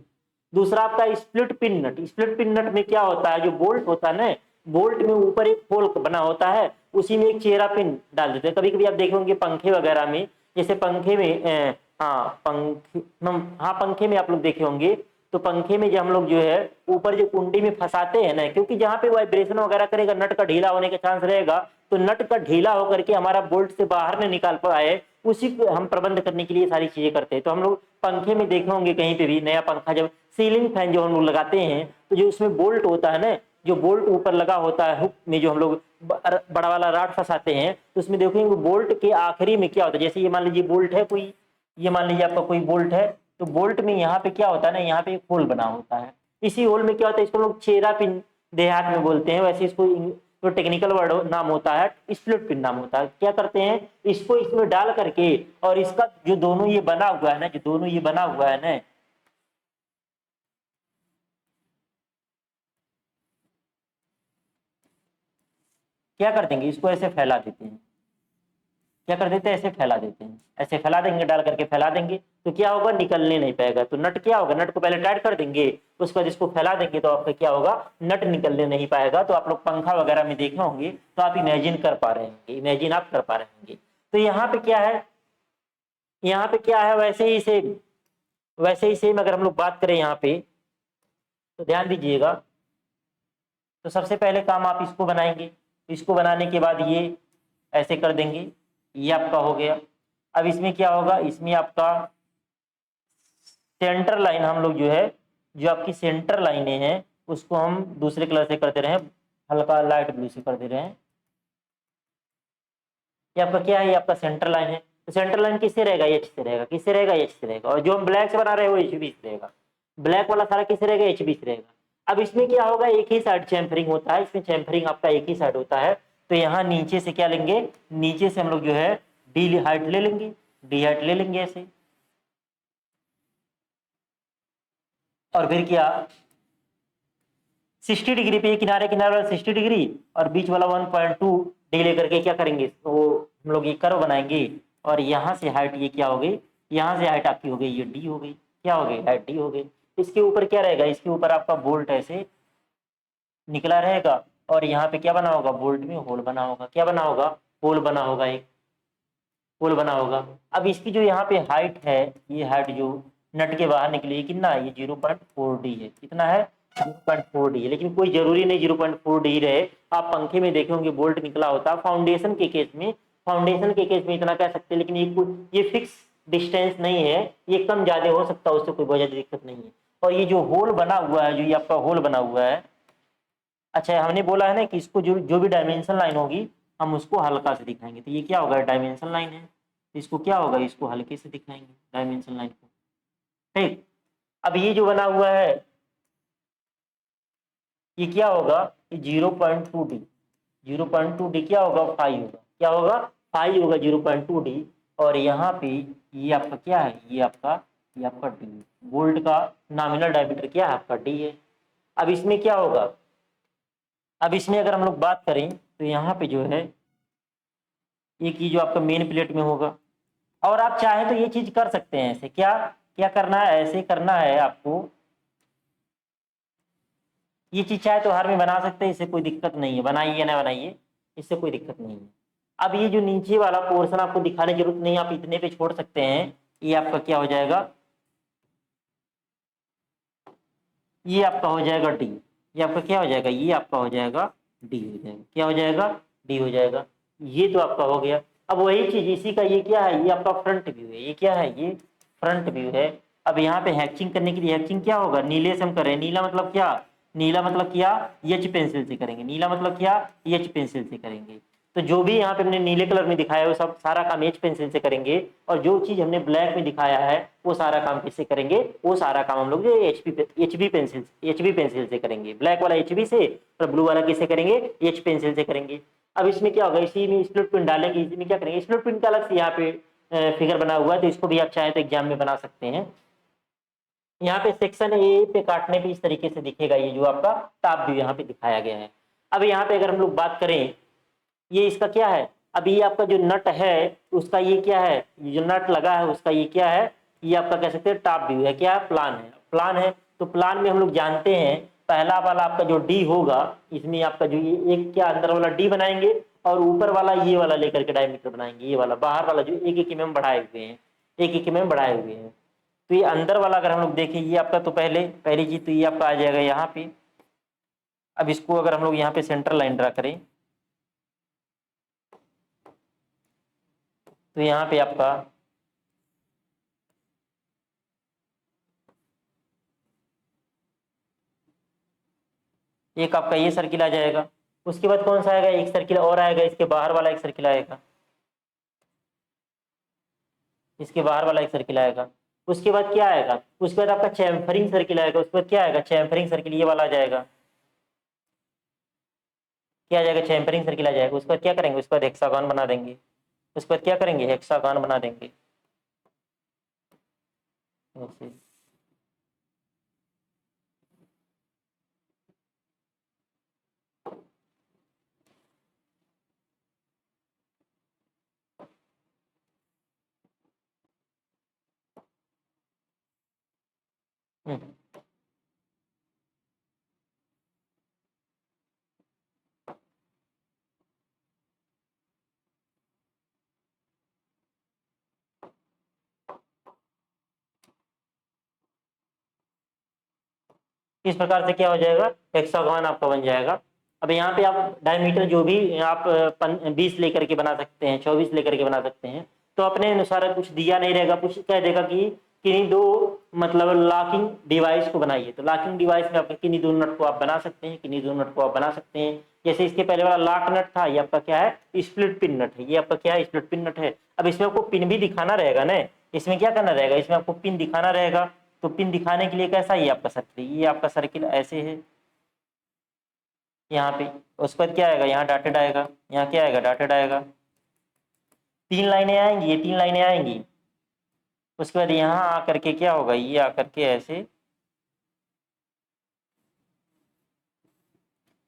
दूसरा आपका स्प्लिट पिन नट। स्प्लिट पिन नट में क्या होता है, जो बोल्ट होता है ना, बोल्ट में ऊपर एक होल बना होता है, उसी में एक चेहरा पिन डाल देते हैं। कभी कभी आप देखे होंगे पंखे वगैरह में, जैसे पंखे में हाँ पंखे में आप लोग देखे होंगे। तो पंखे में जो हम लोग जो है ऊपर जो कुंडी में फंसाते हैं ना, क्योंकि जहाँ पे वाइब्रेशन वगैरह करेगा नट का ढीला होने का चांस रहेगा। तो नट का ढीला होकर के हमारा बोल्ट से बाहर न निकाल पाए, उसी को हम प्रबंध करने के लिए सारी चीजें करते हैं। तो हम लोग पंखे में देखे होंगे, कहीं पे भी नया पंखा, जब सीलिंग फैन जो हम लोग लगाते हैं, तो जो उसमें बोल्ट होता है ना, जो बोल्ट ऊपर लगा होता है हुक में, जो हम लोग बड़ा वाला राड फंसाते हैं, तो उसमें देखेंगे बोल्ट के आखिरी में क्या होता है। जैसे ये मान लीजिए बोल्ट है कोई, ये मान लीजिए आपका कोई बोल्ट है, तो बोल्ट में यहाँ पे क्या होता है ना, यहाँ पे एक होल बना होता है। इसी होल में क्या होता है, इसको लोग चेरा पिन देहात में बोलते हैं। वैसे इसको जो टेक्निकल वर्ड नाम होता है स्प्लिट पिन नाम होता है। क्या करते हैं, इसको इसमें डाल करके, और इसका जो दोनों ये बना हुआ है ना, जो दोनों ये बना हुआ है ना, क्या कर देंगे, इसको ऐसे फैला देते हैं। क्या कर देते हैं, ऐसे फैला देते हैं। ऐसे फैला देंगे, डाल करके फैला देंगे, तो क्या होगा, निकलने नहीं पाएगा। तो नट क्या होगा, नट को पहले टाइट कर देंगे, उसके बाद इसको फैला देंगे, तो आपका क्या होगा, नट निकलने नहीं पाएगा। तो आप लोग पंखा वगैरह में देखे होंगे, तो आप इमेजिन कर पा रहे होंगे, इमेजिन आप कर पा रहे होंगे। तो यहाँ पे क्या है, यहाँ पे क्या है, वैसे ही सेम अगर हम लोग बात करें यहाँ पे, तो ध्यान दीजिएगा। तो सबसे पहले काम आप इसको बनाएंगे। इसको बनाने के बाद ये ऐसे कर देंगे, ये आपका हो गया। अब इसमें क्या होगा, इसमें आपका सेंटर लाइन हम लोग जो है, जो आपकी सेंटर लाइनें हैं, उसको हम दूसरे कलर से कर दे रहे हैं, हल्का लाइट ब्लू से कर दे रहे हैं। ये आपका क्या है, ये आपका सेंटर लाइन है। तो सेंटर लाइन किससे रहेगा, एच से रहेगा। किससे रहेगा, एच से रहेगा। और जो हम ब्लैक से बना रहे हैं वो एच बी से रहेगा। ब्लैक वाला सारा किससे रहेगा, एच बी से रहेगा। अब इसमें क्या होगा, एक ही साइड चैम्फरिंग होता है, इसमें चैम्फरिंग आपका एक ही साइड होता है। तो यहाँ नीचे से क्या लेंगे, नीचे से हम लोग जो है डी हाइट ले लेंगे, डी हाइट ले लेंगे ऐसे। और फिर क्या, 60 डिग्री पे, किनारे किनारे वाला 60 डिग्री और बीच वाला 1.2 डी लेकर के क्या करेंगे, तो हम लोग ये कर्व बनाएंगे। और यहाँ से हाइट ये क्या हो गई, यहाँ से हाइट आपकी हो गई, ये डी हो गई। क्या हो गई, हाइट डी हो गई। इसके ऊपर क्या रहेगा, इसके ऊपर आपका बोल्ट ऐसे निकला रहेगा, और यहाँ पे क्या बना होगा, बोल्ट में होल बना होगा। क्या बना होगा, होल बना होगा, एक होल बना होगा। अब इसकी जो यहाँ पे हाइट है, ये हाइट जो नट के बाहर निकली है, कितना है, ये 0.4 डी है। कितना है, 0.4 डी है। लेकिन कोई जरूरी नहीं 0.4 डी रहे। आप पंखे में देखे होंगे बोल्ट निकला होता है। फाउंडेशन के केस में, इतना कह सकते हैं, लेकिन ये फिक्स डिस्टेंस नहीं है, ये कम ज्यादा हो सकता है, उससे कोई बहुत ज्यादा दिक्कत नहीं है। और ये जो होल बना हुआ है, जो ये आपका होल बना हुआ है, अच्छा हमने बोला है ना कि इसको जो भी डायमेंशन लाइन होगी, हम उसको हल्का से दिखाएंगे। तो ये क्या होगा, डायमेंशन लाइन है, इसको क्या होगा, इसको हल्के से दिखाएंगे डायमेंशन लाइन को। ठीक। अब ये जो बना हुआ है, ये क्या होगा, ये 0.2 डी, 0.2 डी क्या होगा, 5 होगा। क्या होगा, 5 होगा, 0.2 डी। और यहाँ पे ये आपका क्या है, ये आपका डी, बोल्ट का नॉमिनल डायमीटर क्या है, आपका डी है। अब इसमें क्या होगा, अब इसमें अगर हम लोग बात करें, तो यहाँ पे जो है एक ही जो आपका मेन प्लेट में होगा, और आप चाहे तो ये चीज कर सकते हैं ऐसे, क्या क्या करना है, ऐसे करना है आपको, ये चीज चाहे तो हर में बना सकते हैं, इससे कोई दिक्कत नहीं है, बनाइए ना बनाइए, इससे कोई दिक्कत नहीं है। अब ये जो नीचे वाला पोर्शन आपको दिखाने की जरूरत नहीं, आप इतने पे छोड़ सकते हैं। ये आपका क्या हो जाएगा, ये आपका हो जाएगा डी, ये आपका क्या हो जाएगा, ये आपका हो जाएगा डी हो जाएगा, क्या हो जाएगा, डी हो जाएगा। ये तो आपका हो गया। अब वही चीज इसी का ये क्या है, ये आपका फ्रंट व्यू है, ये क्या है, ये फ्रंट व्यू है। अब यहाँ पे हैचिंग करने के लिए हैचिंग क्या होगा, नीले से हम करें, नीला मतलब क्या, नीला मतलब क्या, एच पेंसिल से करेंगे, नीला मतलब क्या, एच पेंसिल से करेंगे। तो जो भी यहाँ पे हमने नीले कलर में दिखाया है वो सब सारा काम एच पेंसिल से करेंगे, और जो चीज हमने ब्लैक में दिखाया है वो सारा काम किससे करेंगे, वो सारा काम हम लोग जो एचबी पेंसिल से करेंगे। ब्लैक वाला एचबी से और ब्लू वाला किससे करेंगे, एच पेंसिल से करेंगे। अब इसमें क्या होगा, इसी में स्प्लिट पिन डालेंगे, इसी में क्या करेंगे, स्प्लिट पिन का अलग से यहाँ पे फिगर बना हुआ है, तो इसको भी आप चाहें तो एग्जाम में बना सकते हैं। यहाँ पे सेक्शन ए पे काटने पे इस तरीके से दिखेगा, ये जो आपका टॉप व्यू यहाँ पे दिखाया गया है। अब यहाँ पे अगर हम लोग बात करें, ये इसका क्या है, अब ये आपका जो नट है उसका ये क्या है, जो नट लगा है उसका ये क्या है, ये आपका कह सकते हैं टॉप व्यू है, क्या है, प्लान है, प्लान है। तो प्लान में हम लोग जानते हैं पहला वाला आपका जो डी होगा, इसमें आपका जो ये एक क्या अंदर वाला डी बनाएंगे, और ऊपर वाला ये वाला लेकर के डायमीटर बनाएंगे, ये वाला बाहर वाला जो एक एक mm बढ़ाए हुए हैं, एक एक mm बढ़ाए हुए हैं। तो ये अंदर वाला अगर हम लोग देखें, ये आपका तो पहली चीज तो ये आपका आ जाएगा यहाँ पे। अब इसको अगर हम लोग यहाँ पे सेंटर लाइन ड्रा करें, तो यहाँ पे आपका एक आपका ये सर्किल आ जाएगा। उसके बाद कौन सा आएगा, एक सर्किल और आएगा, इसके बाहर वाला एक सर्किल आएगा, इसके बाहर वाला एक सर्किल आएगा। उसके बाद क्या आएगा, उसके बाद आपका चैम्फरिंग सर्किल आएगा, उसके बाद क्या आएगा, चैम्फरिंग सर्किल ये वाला आ जाएगा, क्या आ जाएगा, चैम्फरिंग सर्किल आ जाएगा। उसके बाद क्या करेंगे, उसके बाद हेक्सागन बना देंगे, उसके बाद क्या करेंगे, हेक्सागन बना देंगे ऐसे। हम्म। इस प्रकार से क्या हो जाएगा, हेक्सागन आपका बन जाएगा। अब यहाँ पे आप डायमीटर जो भी आप 20 लेकर के बना सकते हैं, 24 लेकर के बना सकते हैं। तो अपने अनुसार कुछ दिया नहीं रहेगा, कुछ कह देगा कि किन्हीं दो मतलब लॉकिंग डिवाइस को बनाइए, तो लॉकिंग डिवाइस में आपका किन्हीं दो नट को आप बना सकते हैं, किन्हीं दो नट को आप बना सकते हैं। जैसे इसके पहले वाला लॉक नट था, ये आपका क्या है, स्प्लिट पिन नट है, ये आपका क्या है, स्प्लिट पिन नट है। अब इसमें आपको पिन भी दिखाना रहेगा ना, इसमें क्या करना रहेगा, इसमें आपको पिन दिखाना रहेगा। तो पिन दिखाने के लिए कैसा, ये आपका सर्किल, ये आपका सर्किल ऐसे है यहाँ पे। उसके बाद क्या आएगा, यहाँ डॉटेड आएगा, यहाँ क्या आएगा, डॉटेड आएगा। तीन लाइनें आएंगी, ये तीन लाइनें आएंगी। उसके बाद यहाँ आकर के क्या होगा, ये आकर के ऐसे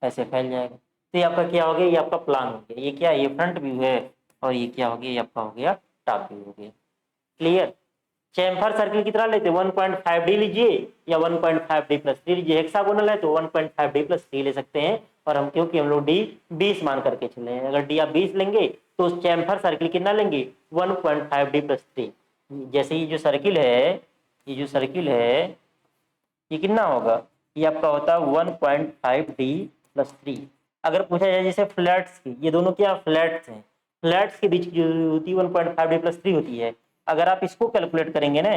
ऐसे फैल जाएगा। तो ये आपका क्या हो गया, ये आपका प्लान हो गया, ये क्या है, ये फ्रंट व्यू है, और ये क्या हो गया, ये आपका हो गया टॉप व्यू हो गया। क्लियर। चैम्फर सर्किल कितना लेते हैं, 1.5D लीजिए या 1.5D+3 लीजिए। हेक्सागोनल है तो 1.5D+3 ले सकते हैं, और हम क्योंकि हम लोग डी 20 मान करके चले हैं, अगर डी आप 20 लेंगे तो चैम्फर सर्किल कितना लेंगे, 1.5D+3। जैसे ये जो सर्किल है, ये जो सर्किल है ये कितना होगा, ये आपका होता है 1.5D+3। अगर पूछा जाए जैसे फ्लैट्स की, ये दोनों क्या फ्लैट्स हैं, फ्लैट्स के बीच की जो होती है 1.5D+3 होती है। अगर आप इसको कैलकुलेट करेंगे ना,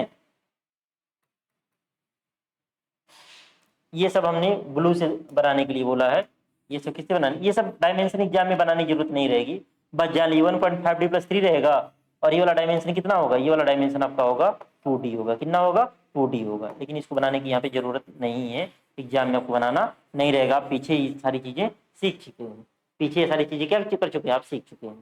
ये सब हमने ब्लू से बनाने के लिए बोला है, ये सब किससे बनाने, ये सब डायमेंशन एग्जाम में बनाने की जरूरत नहीं रहेगी, बस जाली 1.5D+3 रहेगा। और ये वाला डायमेंशन कितना होगा, ये वाला डायमेंशन आपका होगा 2D होगा, कितना होगा 2D होगा। लेकिन इसको बनाने की यहाँ पे जरूरत नहीं है, एग्जाम में आपको बनाना नहीं रहेगा, आप पीछे ये सारी चीजें सीख चुके हैं, पीछे ये सारी चीजें क्या कर चुके हैं, आप सीख चुके हैं।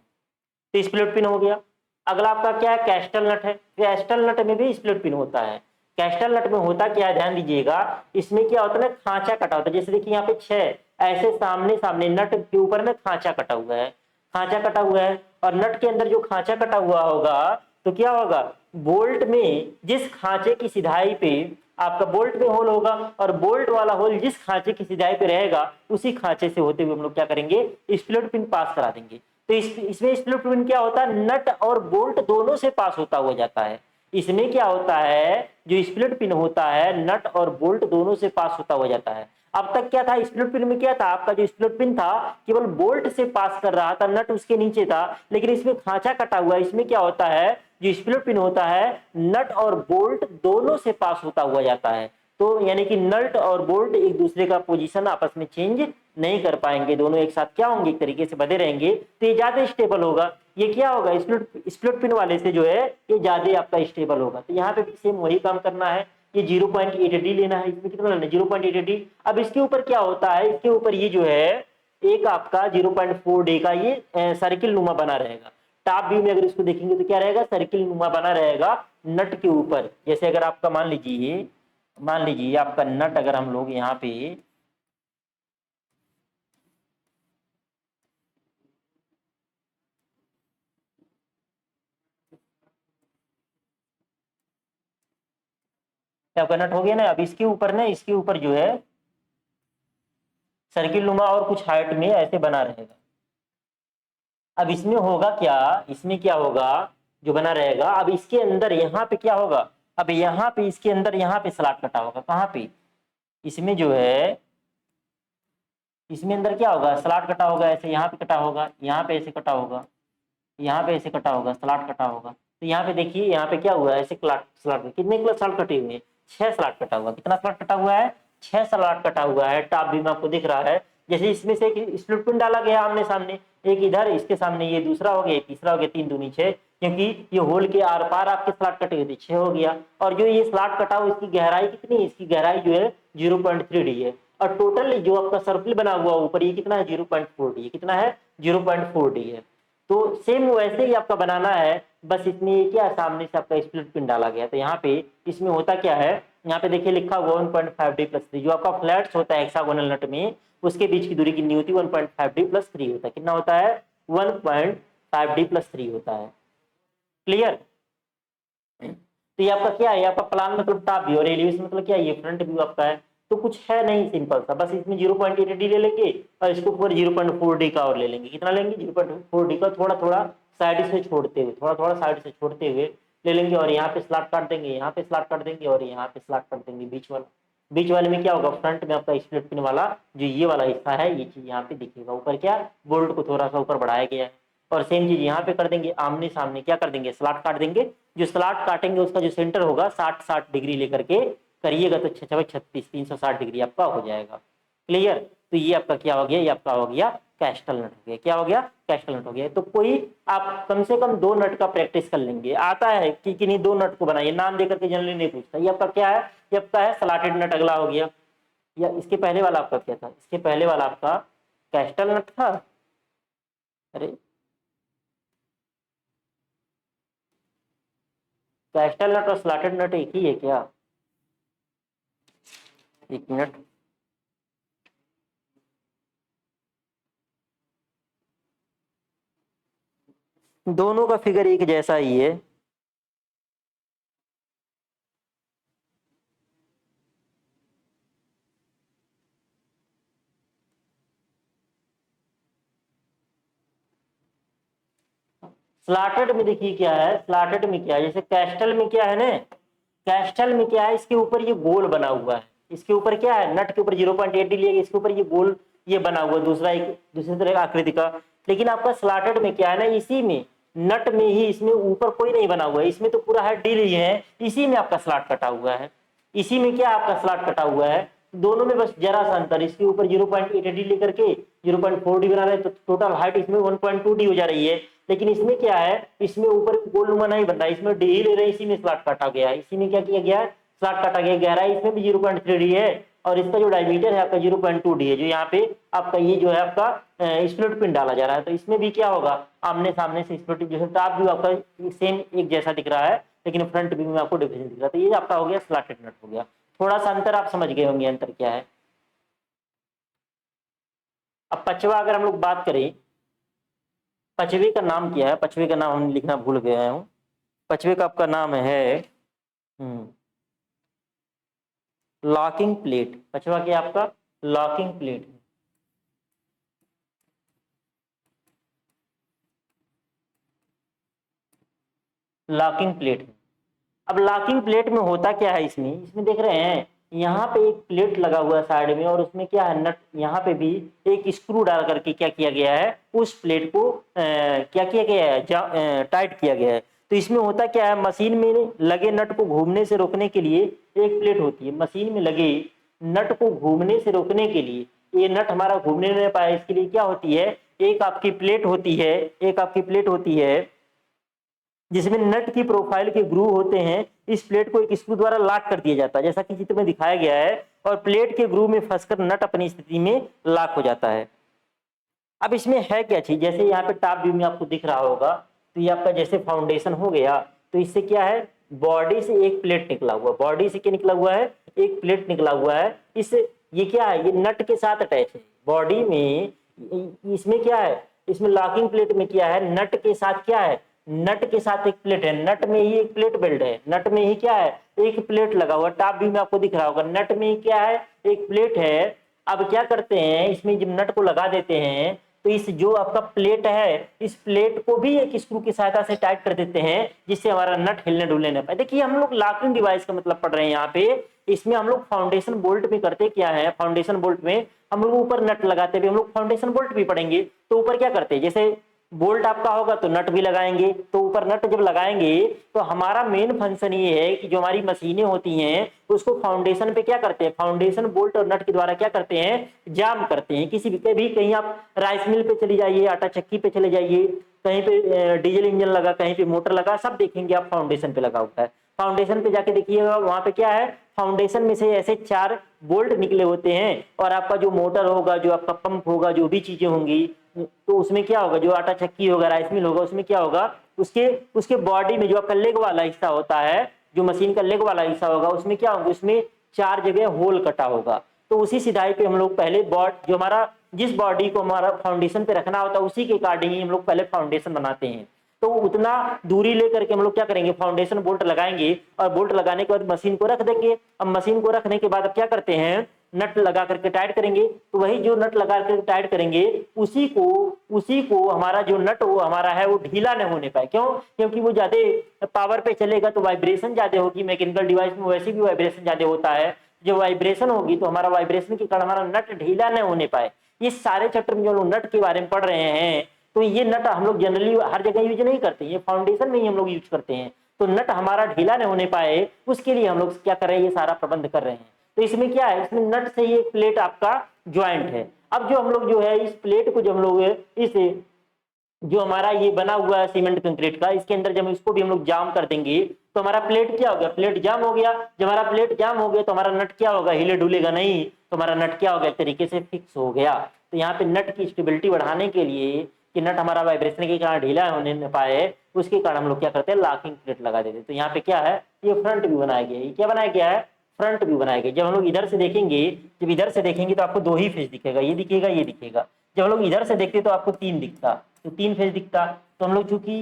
तो स्प्लिट पिन हो गया। अगला आपका क्या है, कैस्टल नट है। कैस्टल नट में भी स्प्लिट पिन होता है। कैस्टल नट में होता क्या है, ध्यान दीजिएगा, इसमें क्या होता है ना, खांचा कटा होता है। जैसे देखिए यहाँ पे 6 ऐसे सामने सामने नट के ऊपर में खांचा कटा हुआ है, खांचा कटा हुआ है, और नट के अंदर जो खांचा कटा हुआ होगा तो क्या होगा, बोल्ट में जिस खांचे की सिधाई पे आपका बोल्ट में होल होगा और बोल्ट वाला होल जिस खांचे की सिधाई पे रहेगा उसी खांचे से होते हुए हम लोग क्या करेंगे, स्प्लिट पिन पास करा देंगे। तो इसमें स्प्लिट पिन क्या होता है, नट और बोल्ट दोनों से पास होता हुआ जाता है। इसमें क्या होता है, जो स्प्लिट पिन होता है नट और बोल्ट दोनों से पास होता हुआ जाता है। अब तक क्या था, स्प्लिट पिन में क्या था, आपका जो स्प्लिट पिन था केवल बोल्ट से पास कर रहा था, नट उसके नीचे था, लेकिन इसमें खांचा कटा हुआ है। इसमें क्या होता है, जो स्प्लिट पिन होता है नट और बोल्ट दोनों से पास होता हुआ जाता है। तो यानी कि नट और बोल्ट एक दूसरे का पोजीशन आपस में चेंज नहीं कर पाएंगे, दोनों एक साथ क्या होंगे, एक तरीके से बंधे रहेंगे, तो ये ज्यादा स्टेबल होगा। ये क्या होगा, स्प्लिट पिन वाले से जो है ये ज्यादा आपका स्टेबल होगा। तो यहाँ पे सेम वही काम करना है, ये 0.8D लेना है। इसमें कितना लेना है, 0.8D। अब इसके ऊपर क्या होता है, इसके ऊपर ये जो है एक आपका 0.4D का ये सर्किल नुमा बना रहेगा। टॉप व्यू में अगर इसको देखेंगे तो क्या रहेगा, सर्किल नुमा बना रहेगा नट के ऊपर। जैसे अगर आपका मान लीजिए आपका नट अगर हम लोग यहाँ पे आपका नट हो गया ना, अब इसके ऊपर ना, इसके ऊपर जो है सर्किल नुमा और कुछ हाइट में ऐसे बना रहेगा। अब इसमें होगा क्या, इसमें क्या होगा, जो बना रहेगा, अब इसके अंदर यहाँ पे क्या होगा, अब यहाँ पे इसके अंदर यहाँ पे स्लॉट कटा होगा, कहाँ पे, इसमें जो है इसमें अंदर क्या होगा, स्लॉट कटा होगा, ऐसे यहाँ पे कटा होगा, यहाँ पे ऐसे कटा होगा, यहाँ पे ऐसे कटा होगा, स्लॉट कटा होगा। तो यहाँ पे देखिए, यहाँ पे क्या हुआ है, ऐसे स्लॉट कितने स्लॉट कटे हुए हैं, 6 स्लॉट कटा हुआ। कितना स्लॉट कटा हुआ है, 6 स्लॉट कटा हुआ है। टॉप व्यू में आपको दिख रहा है। जैसे इसमें से एक स्प्लिट पिन डाला गया आमने सामने, एक इधर, इसके सामने ये दूसरा हो गया, तीसरा हो गया, 3 दूनी 6, क्योंकि ये होल के आर पार आपके स्लॉट कटे हुए थे, 6 हो गया। और जो ये स्लॉट कटा हुआ इसकी गहराई कितनी है, इसकी गहराई जो है 0.3D है। और टोटल जो आपका सर्किल बना हुआ ऊपर ये कितना है, 0.4D। कितना है, 0.4D है। तो सेम वैसे ही आपका बनाना है, बस इसमें क्या सामने से आपका स्प्लिट पिन डाला गया। तो यहाँ पे इसमें होता क्या है, यहाँ पे देखिए लिखा हुआ 1.5D+3, जो आपका फ्लैट्स होता है हेक्सागोनल नट में, उसके बीच की दूरी कितनी होती है, 1.5D+3 होता है। कितना होता है, 1.5D+3 होता है। क्लियर। तो ये आपका क्या है, आपका प्लान मतलब टॉप व्यू और एलिवेशन मतलब क्या है, ये फ्रंट व्यू आपका है। तो कुछ है नहीं, सिंपल सा, बस इसमें 0.8D ले लेंगे और इसके ऊपर 0.4D का और ले लेंगे। कितना लेंगे, 0.4D का, थोड़ा थोड़ा साइड से छोड़ते हुए, थोड़ा थोड़ा साइड से छोड़ते हुए ले लेंगे। और यहाँ पे स्लॉट काट देंगे, यहाँ पे स्लॉट काट देंगे और यहाँ पे स्लॉट काट देंगे। बीच वाले में क्या होगा, फ्रंट में आपका स्प्लिट पिन वाला जो ये वाला हिस्सा है, ये चीज यहाँ पे दिखेगा। ऊपर क्या, बोल्ट को थोड़ा सा ऊपर बढ़ाया गया है। और सेम चीज यहाँ पे कर देंगे, आमने सामने क्या कर देंगे, स्लॉट काट देंगे। जो स्लॉट काटेंगे उसका जो सेंटर होगा 60 डिग्री लेकर के करिएगा, तो 36 360 डिग्री आपका हो जाएगा। क्लियर। तो ये आपका क्या हो गया, ये आपका हो गया कैस्टल नट हो गया। क्या हो गया, कैस्टल नट हो गया। तो कोई आप कम से कम 2 नट का प्रैक्टिस कर लेंगे, आता है कि किन्हीं 2 नट को बनाइए, नाम देकर के जनरली नहीं पूछता। ये आपका क्या है, ये आपका है स्लॉटेड नट। अगला हो गया, या इसके पहले वाला आपका क्या था, इसके पहले वाला आपका कैस्टल नट था। अरे कैस्टल नट और स्लॉटेड नट एक ही है क्या, एक मिनट। दोनों का फिगर एक जैसा ही है। स्लॉटेड में देखिए क्या है, स्लॉटेड में क्या है, जैसे कैस्टल में क्या है ना, कैस्टल में क्या है, इसके ऊपर ये गोल बना हुआ है। इसके ऊपर क्या है, नट के ऊपर 0.8D लिया, इसके ऊपर ये गोल ये बना हुआ है, दूसरा एक दूसरी तरह का आकृति का। लेकिन आपका स्लॉटेड में क्या है ना, इसी में नट में ही, इसमें ऊपर कोई नहीं बना हुआ है, इसमें तो पूरा है डी लिए है, इसी में आपका स्लॉट कटा हुआ है। इसी में क्या आपका स्लॉट कटा हुआ है, दोनों में बस जरा सा अंतर, इसके ऊपर 0.8D लेकर के 0.4D बना रहे, तो टोटल हाइट इसमें 1.2D हो जा रही है। लेकिन इसमें क्या है, इसमें ऊपर गोलनुमा नहीं बन रहा है, इसमें डी ले रहे हैं, इसी में स्लॉट काटा गया है। इसी में क्या किया गया है, स्लॉट काटा गया। गहराई इसमें भी 0.3D है और इसका जो डायमीटर है आपका 0.2D है, जो यहाँ पे आपका ये जो है आपका स्प्लिट पिन डाला जा रहा है। तो इसमें भी क्या होगा, आमने सामने से स्प्लिट, जैसे टॉप व्यू आपका सेम एक जैसा दिख रहा है, लेकिन फ्रंट व्यू में आपको डिफरेंस दिख रहा है। तो ये आपका हो गया स्लॉटेड नट हो गया। थोड़ा सा अंतर आप समझ गए होंगे, अंतर क्या है। अब पचवा अगर हम लोग बात करें, पचवे का नाम क्या है, पचवे का नाम हम लिखना भूल गए हूँ। पांचवे का आपका नाम है लॉकिंग प्लेट। पांचवा क्या आपका? Locking plate. Locking plate. अब लॉकिंग प्लेट में होता क्या है, इसमें इसमें देख रहे हैं यहाँ पे एक प्लेट लगा हुआ है साइड में, और उसमें क्या है, नट यहाँ पे भी एक स्क्रू डाल करके क्या किया गया है, उस प्लेट को क्या किया गया है, टाइट किया गया है। तो इसमें होता क्या है, मशीन में लगे नट को घूमने से रोकने के लिए एक प्लेट होती है। मशीन में लगे नट को घूमने से रोकने के लिए, ये नट हमारा घूमने नहीं पाए इसके लिए क्या होती है, एक आपकी प्लेट होती है, एक आपकी प्लेट होती है जिसमें नट की प्रोफाइल के ग्रूव होते हैं। इस प्लेट को एक स्क्रू द्वारा लॉक कर दिया जाता है, जैसा कि चित्र में दिखाया गया है, और प्लेट के ग्रूव में फंसकर नट अपनी स्थिति में लॉक हो जाता है। अब इसमें है क्या चीज, जैसे यहाँ पे टॉप व्यू में आपको दिख रहा होगा, तो ये आपका जैसे फाउंडेशन हो गया, तो इससे क्या है, बॉडी से एक प्लेट निकला हुआ, बॉडी से क्या निकला हुआ है, एक प्लेट निकला हुआ है। इस ये क्या है, ये नट के साथ अटैच है बॉडी में। इसमें क्या है, इसमें लॉकिंग प्लेट में क्या है, नट के साथ क्या है, नट के साथ एक प्लेट है, नट में ही एक प्लेट बेल्ट है, नट में ही क्या है, एक प्लेट लगा हुआ। टॉप व्यू में आपको दिख रहा होगा, नट में ही क्या है, एक प्लेट है। अब क्या करते हैं, इसमें जब नट को लगा देते हैं, तो इस जो आपका प्लेट है, इस प्लेट को भी एक स्क्रू की सहायता से टाइट कर देते हैं, जिससे हमारा नट हिलने डुलने न पाए। देखिए हम लोग लॉकिंग डिवाइस का मतलब पढ़ रहे हैं यहाँ पे। इसमें हम लोग फाउंडेशन बोल्ट में करते क्या है, फाउंडेशन बोल्ट में हम लोग ऊपर नट लगाते हैं, हम लोग फाउंडेशन बोल्ट भी पढ़ेंगे। तो ऊपर क्या करते हैं, जैसे बोल्ट आपका होगा तो नट भी लगाएंगे, तो ऊपर नट जब लगाएंगे तो हमारा मेन फंक्शन ये है कि जो हमारी मशीनें होती हैं उसको फाउंडेशन पे क्या करते हैं, फाउंडेशन बोल्ट और नट के द्वारा क्या करते हैं, जाम करते हैं। किसी भी कहीं आप राइस मिल पे चली जाइए, आटा चक्की पे चले जाइए, कहीं पे डीजल इंजन लगा, कहीं पे मोटर लगा, सब देखेंगे आप फाउंडेशन पे लगा होता है। फाउंडेशन पे जाके देखिएगा, वहां पे क्या है, फाउंडेशन में से ऐसे 4 बोल्ट निकले होते हैं, और आपका जो मोटर होगा, जो आपका पंप होगा, जो भी चीजें होंगी, तो उसमें क्या होगा, जो आटा चक्की होगा, राइस मिल होगा, उसमें क्या होगा, उसके उसके बॉडी में जो आपका लेग वाला हिस्सा होता है, जो मशीन का लेग वाला हिस्सा होगा, उसमें क्या होगा, उसमें 4 जगह होल कटा होगा। तो उसी सिधाई पे हम लोग पहले जो हमारा जिस बॉडी को हमारा फाउंडेशन पे रखना होता है, उसी के अकॉर्डिंग ही हम लोग पहले फाउंडेशन बनाते हैं। तो उतना दूरी लेकर के हम लोग क्या करेंगे, फाउंडेशन बोल्ट लगाएंगे, और बोल्ट लगाने के बाद मशीन को रख देंगे। अब मशीन को रखने के बाद अब क्या करते हैं, नट लगा करके टाइट करेंगे। तो वही जो नट लगा करके टाइट करेंगे, उसी को हमारा जो नट वो हमारा है वो ढीला नहीं होने पाए। क्यों? क्योंकि वो ज्यादा पावर पे चलेगा तो वाइब्रेशन ज्यादा होगी। मैकेनिकल डिवाइस में वैसे भी वाइब्रेशन ज्यादा होता है, जो वाइब्रेशन होगी तो हमारा वाइब्रेशन के कारण हमारा नट ढीला नहीं होने पाए। ये सारे चैप्टर में जो लोग नट के बारे में पढ़ रहे हैं, तो ये नट हम लोग जनरली हर जगह यूज नहीं करते, ये फाउंडेशन में ही हम लोग यूज करते हैं। तो नट हमारा ढीला नहीं होने पाए, उसके लिए हम लोग क्या कर रहे हैं, ये सारा प्रबंध कर रहे हैं। तो इसमें क्या है, इसमें नट से ही एक प्लेट आपका ज्वाइंट है। अब जो हम लोग जो है इस प्लेट को जब हम लोग इस जो हमारा ये बना हुआ है सीमेंट कंक्रीट का, इसके अंदर जब इसको भी हम लोग जाम कर देंगे तो हमारा प्लेट क्या हो गया, प्लेट जाम हो गया। जब हमारा प्लेट जाम हो गया तो हमारा नट क्या होगा, हिले डुलेगा नहीं, तो हमारा नट क्या हो गया, तरीके से फिक्स हो गया। तो यहाँ पे नट की स्टेबिलिटी बढ़ाने के लिए कि नट हमारा वाइब्रेशन के कारण ढीला होने न पाए, उसके कारण हम लोग क्या करते हैं, लॉकिंग प्लेट लगा देते हैं। तो यहाँ पे क्या है, ये फ्रंट व्यू बनाया गया है। ये क्या बनाया गया है, फ्रंट व्यू बनाया गया। जब हम लोग इधर से देखेंगे, जब इधर से देखेंगे तो आपको 2 ही फेस दिखेगा, ये दिखेगा, ये दिखेगा। जब हम लोग इधर से देखते तो आपको 3 दिखता, तो 3 फेस दिखता। तो हम लोग चूंकि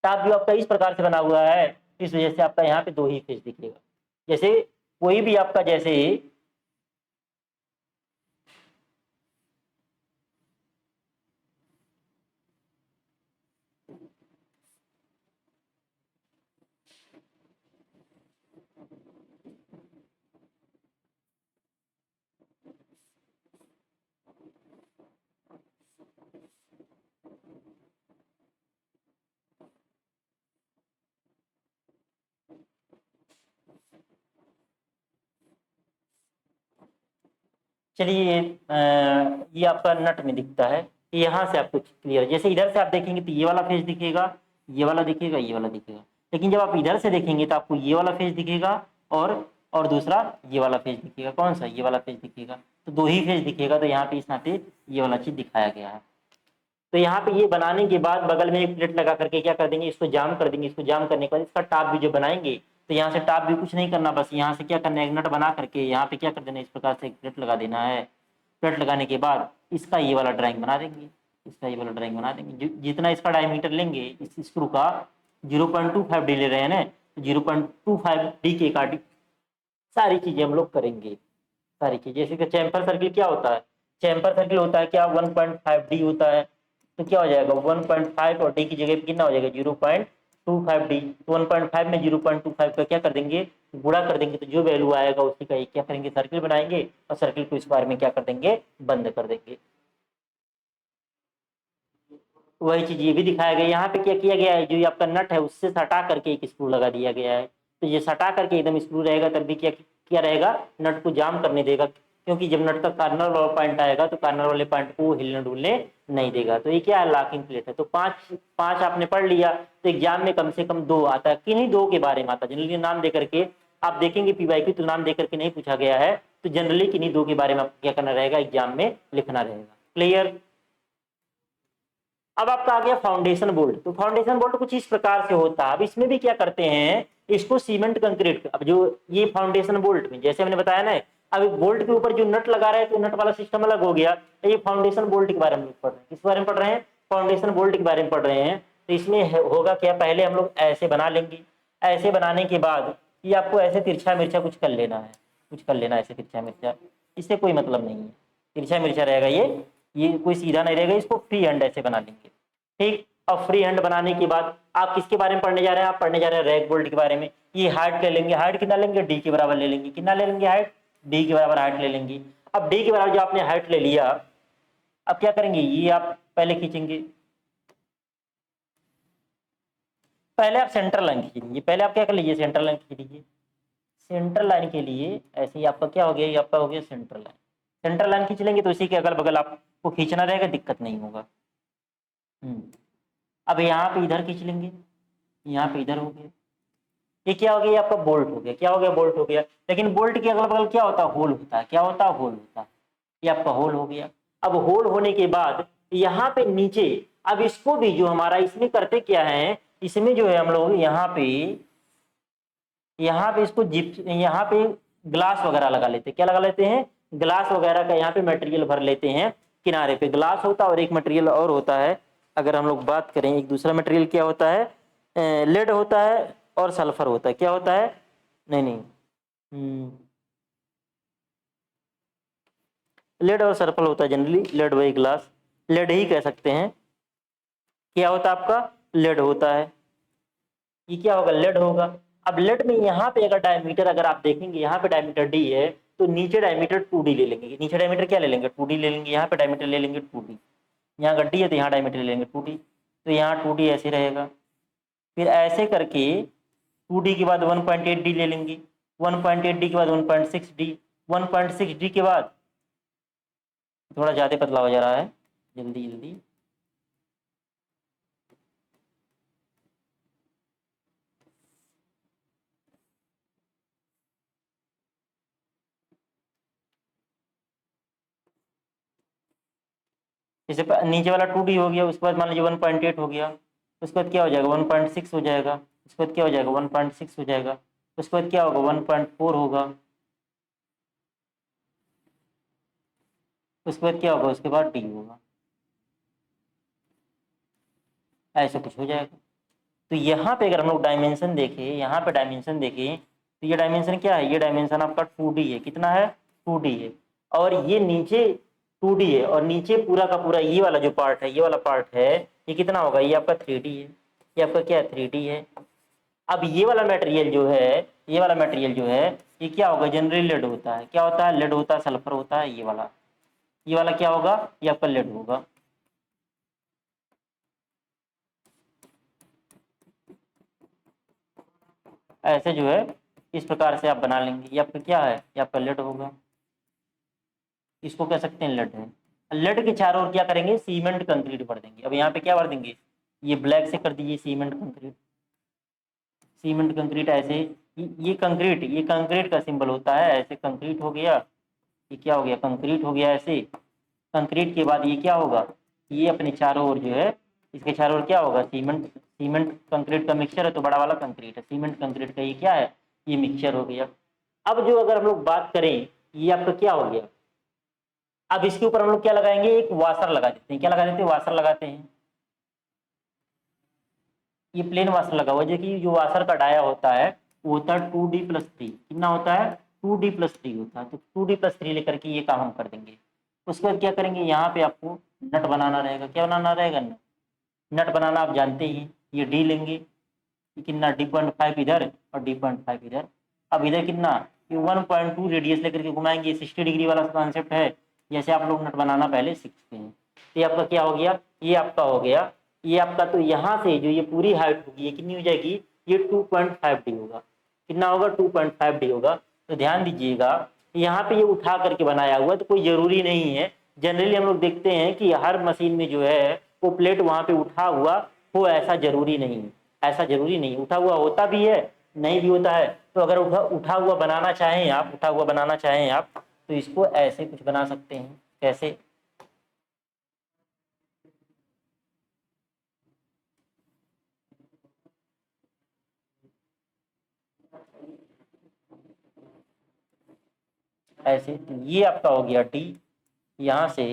टॉप व्यू आपका इस प्रकार से बना हुआ है, इस वजह से आपका यहाँ पे 2 ही फेस दिखेगा। जैसे कोई भी आपका जैसे चलिए ये आपका नट में दिखता है, यहाँ से आपको क्लियर, जैसे इधर से आप देखेंगे तो ये वाला फेस दिखेगा, ये वाला दिखेगा, ये वाला दिखेगा। लेकिन जब आप इधर से देखेंगे तो आपको ये वाला फेस दिखेगा, और दूसरा ये वाला फेस दिखेगा। कौन सा, ये वाला फेस दिखेगा। तो 2 ही फेस दिखेगा, तो यहाँ पे इस नाते ये वाला चीज दिखाया गया है। तो यहाँ पे ये बनाने के बाद बगल में एक प्लेट लगा करके क्या कर देंगे, इसको जाम कर देंगे। इसको जाम करने के बाद इसका टॉप भी जो बनाएंगे, तो यहाँ से टॉप भी कुछ नहीं करना, बस यहाँ से क्या करना है, एक नट बना करके यहाँ पे क्या कर देना है, इस प्रकार से एक प्लेट लगा देना है। प्लेट लगाने के बाद इसका ये वाला ड्राइंग बना देंगे, इसका ये वाला ड्राइंग बना देंगे। जितना इसका डायमीटर लेंगे इस स्क्रू का, 0.25D ले रहे हैं ना, 0.25D के अकॉर्डिंग सारी चीजें हम लोग करेंगे, सारी चीजें। जैसे कि चैम्फर सर्किल क्या होता है, चैम्फर सर्किल होता है क्या, 1.5D होता है, तो क्या हो जाएगा 1.5 और डी की जगह पे कितना हो जाएगा 0.25D। तो 1.5 में 0.25 का क्या कर देंगे, गुणा कर देंगे, तो जो वैल्यू आएगा उसी का क्या करेंगे, सर्किल बनाएंगे और सर्किल को स्क्वायर में क्या कर देंगे, बंद कर देंगे। वही चीज ये भी दिखाया गया, यहाँ पे क्या किया गया है, जो ये आपका नट है उससे सटा करके एक स्क्रू लगा दिया गया है। तो ये सटा करके एकदम स्क्रू रहेगा तब भी क्या क्या रहेगा, नट को जाम करने देगा, क्योंकि जब नट का कार्नर वाला पॉइंट आएगा तो कार्नर वाले पॉइंट को हिलने डुलने नहीं देगा। तो ये क्या है, लॉकिंग प्लेट है। तो पांच पांच आपने पढ़ लिया, तो एग्जाम में कम से कम 2 आता है, किन्हीं 2 के बारे में आता है। जनरली नाम दे करके आप देखेंगे पीवाईक्यू तो नाम दे करके नहीं पूछा गया है, तो जनरली किन्हीं 2 के बारे में आपको क्या करना रहेगा, एग्जाम में लिखना रहेगा। क्लियर। अब आपका आ गया फाउंडेशन बोल्ट। तो फाउंडेशन बोल्ट कुछ इस प्रकार से होता है। अब इसमें भी क्या करते हैं, इसको सीमेंट कंक्रीट, अब जो ये फाउंडेशन बोल्ट में जैसे मैंने बताया ना, अब बोल्ट के ऊपर जो नट लगा रहे हैं तो नट वाला सिस्टम अलग हो गया। तो ये फाउंडेशन बोल्ट के बारे में पढ़ रहे हैं, किस बारे में पढ़ रहे हैं, फाउंडेशन बोल्ट के बारे में पढ़ रहे हैं। तो इसमें होगा क्या, पहले हम लोग ऐसे बना लेंगे, ऐसे बनाने के बाद ये आपको ऐसे तिरछा मिर्चा कुछ कर लेना है, कुछ कर लेना है ऐसे तिरछा मिर्चा, इससे कोई मतलब नहीं है, तिरछा मिर्चा रहेगा ये कोई सीधा नहीं रहेगा, इसको फ्री हैंड ऐसे बना लेंगे। ठीक। अब फ्री हैंड बनाने के बाद आप किसके बारे में पढ़ने जा रहे हैं, आप पढ़ने जा रहे हैं रैक बोल्ट के बारे में। ये हाइट ले लेंगे, हाइट कितना लेंगे, डी के बराबर ले लेंगे, कितना ले लेंगे हाइट, डी के बराबर हाइट ले लेंगे। अब डी के बराबर जो आपने हाइट ले लिया, अब क्या करेंगे, ये आप पहले खींचेंगे, पहले आप सेंटर लाइन खींच लीजिए, पहले आप क्या कर लीजिए, सेंटर लाइन खींच लीजिए। सेंटर लाइन के लिए ऐसे ही आपका क्या हो गया, ये आपका हो गया सेंटर लाइन। सेंटर लाइन खींच लेंगे तो इसी के अगल बगल आपको खींचना रहेगा, दिक्कत नहीं होगा। अब यहाँ पे इधर खींच लेंगे, यहाँ पे इधर हो गया, ये क्या हो गया, ये आपका बोल्ट हो गया, क्या हो गया, बोल्ट हो गया। लेकिन बोल्ट के अगल बगल क्या होता है, होल होता है, क्या होता है, होल होता है। ये आपका होल हो गया। अब होल होने के बाद यहाँ पे नीचे, अब इसको भी जो हमारा इसमें करते क्या है, इसमें जो है हम लोग यहाँ पे इसको जिप, यहाँ पे ग्लास वगैरह लगा लेते हैं, क्या लगा लेते हैं, ग्लास वगैरह का यहाँ पे मटेरियल भर लेते हैं। किनारे पे ग्लास होता है और एक मटेरियल और होता है, अगर हम लोग बात करें एक दूसरा मटेरियल क्या होता है, लेड होता है और सल्फर होता है, क्या होता है, नहीं नहीं लेड और सल्फर होता है जनरली, लेड वही ग्लास, लेड ही कह सकते हैं। क्या होता है आपका, लेड होता है, ये क्या होगा, लेड होगा। अब लेड में यहाँ पे अगर डायमीटर अगर आप देखेंगे, यहाँ पे डायमीटर डी है, तो नीचे डायमीटर 2D ले लेंगे, नीचे डायमीटर क्या ले लेंगे, 2D ले लेंगे, यहाँ पे डायमीटर ले लेंगे 2D, यहाँ गड्डी है तो यहाँ डायमीटर ले लेंगे 2D, तो यहाँ 2D ऐसे रहेगा। फिर ऐसे करके 2D के बाद 1.8D ले लेंगे, 1.8D के बाद 1.6D, 1.6D के बाद थोड़ा ज़्यादा पतला हो जा रहा है, जल्दी जल्दी, जैसे नीचे वाला 2D हो गया, उसके बाद मान लीजिए 1.8 हो गया, उसके बाद क्या हो जाएगा 1.6 हो जाएगा, उसके बाद क्या हो जाएगा 1.6 हो जाएगा, उसके बाद क्या होगा 1.4 होगा, उसके बाद क्या होगा, उसके बाद डी होगा, ऐसा कुछ हो जाएगा। तो यहाँ पे अगर हम लोग डायमेंशन देखें, यहाँ पे डायमेंशन देखें, तो ये डायमेंशन क्या है, ये डायमेंशन आपका 2D है, कितना है 2D है, और ये नीचे 2D है, और नीचे पूरा का पूरा ये वाला जो पार्ट है, ये वाला पार्ट है, ये कितना होगा, ये आपका 3D है, ये आपका क्या है 3D है। अब ये वाला मटेरियल जो है, ये वाला मटेरियल जो है, ये क्या होगा, जनरली लेड होता है, क्या होता है, लेड होता है, सल्फर होता है, ये वाला क्या होगा, ये आपका लेड होगा। ऐसे जो है इस प्रकार से आप बना लेंगे, ये आपका क्या है, ये आपका लेड होगा, इसको कह सकते हैं लेड है। लेड के चारों ओर क्या करेंगे, सीमेंट कंक्रीट भर देंगे। अब यहाँ पे क्या भर देंगे, ये ब्लैक से कर दीजिए सीमेंट कंक्रीट, सीमेंट कंक्रीट ऐसे, ये कंक्रीट का सिंबल होता है, ऐसे कंक्रीट हो गया, ये क्या हो गया, कंक्रीट हो गया ऐसे। कंक्रीट के बाद ये क्या होगा, ये अपने चारों ओर जो है, इसके चारों ओर क्या होगा, सीमेंट, सीमेंट कंक्रीट का मिक्सचर है, तो बड़ा वाला कंक्रीट है, सीमेंट कंक्रीट का ये क्या है, ये मिक्सचर हो गया। अब जो अगर हम लोग बात करें, ये आपका क्या हो गया, अब इसके ऊपर हम लोग क्या लगाएंगे, एक वाशर लगा देते हैं, क्या लगा देते हैं, वाशर लगाते हैं। ये प्लेन वाशर लगा हुआ है, जो कि जो वाशर का डाया होता है वो होता है 2D+3। कितना होता है? 2D+3 होता है। तो 2D+3 लेकर के ये काम हम कर देंगे। उसके बाद क्या करेंगे, यहाँ पे आपको नट बनाना रहेगा। क्या बनाना रहेगा? नट। नट बनाना आप जानते ही, ये डी लेंगे, ये कितना D.5 इधर और D.5 इधर। अब इधर कितना, ये 1.2 रेडियस लेकर के घुमाएंगे। 60 डिग्री वाला कॉन्सेप्ट है, जैसे आप लोग नट बनाना पहले सीख चुके हैं। तो ये आपका क्या हो गया, ये आपका हो गया, ये आपका। तो यहाँ से जो ये पूरी हाइट होगी ये कितनी हो जाएगी, ये 2.5D होगा। कितना होगा? 2.5D होगा। तो ध्यान दीजिएगा, यहाँ पे ये उठा करके बनाया हुआ, तो कोई जरूरी नहीं है। जनरली हम लोग देखते हैं कि हर मशीन में जो है वो प्लेट वहां पे उठा हुआ हो, ऐसा जरूरी नहीं है। ऐसा जरूरी नहीं, उठा हुआ होता भी है, नहीं भी होता है। तो अगर उठा हुआ बनाना चाहें आप, उठा हुआ बनाना चाहें आप, तो इसको ऐसे कुछ बना सकते हैं। कैसे? ऐसे। तो ये आपका हो गया डी। यहाँ से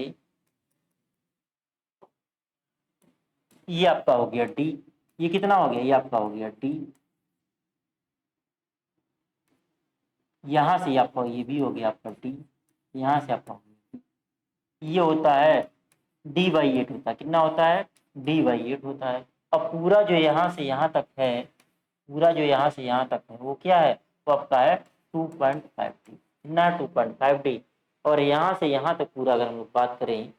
ये आपका हो गया डी। ये कितना हो गया, ये आपका हो गया डी। यहाँ से आपका ये भी हो गया आपका डी। यहाँ से आपका हो गया D। ये होता है D/8 होता है। कितना होता है? D/8 होता है। अब पूरा जो यहाँ से यहाँ तक है, पूरा जो यहाँ से यहाँ तक है वो क्या है, वो आपका है 2.5D। कितना? 2.5D। और यहाँ से यहाँ तक पूरा अगर हम लोग बात करें,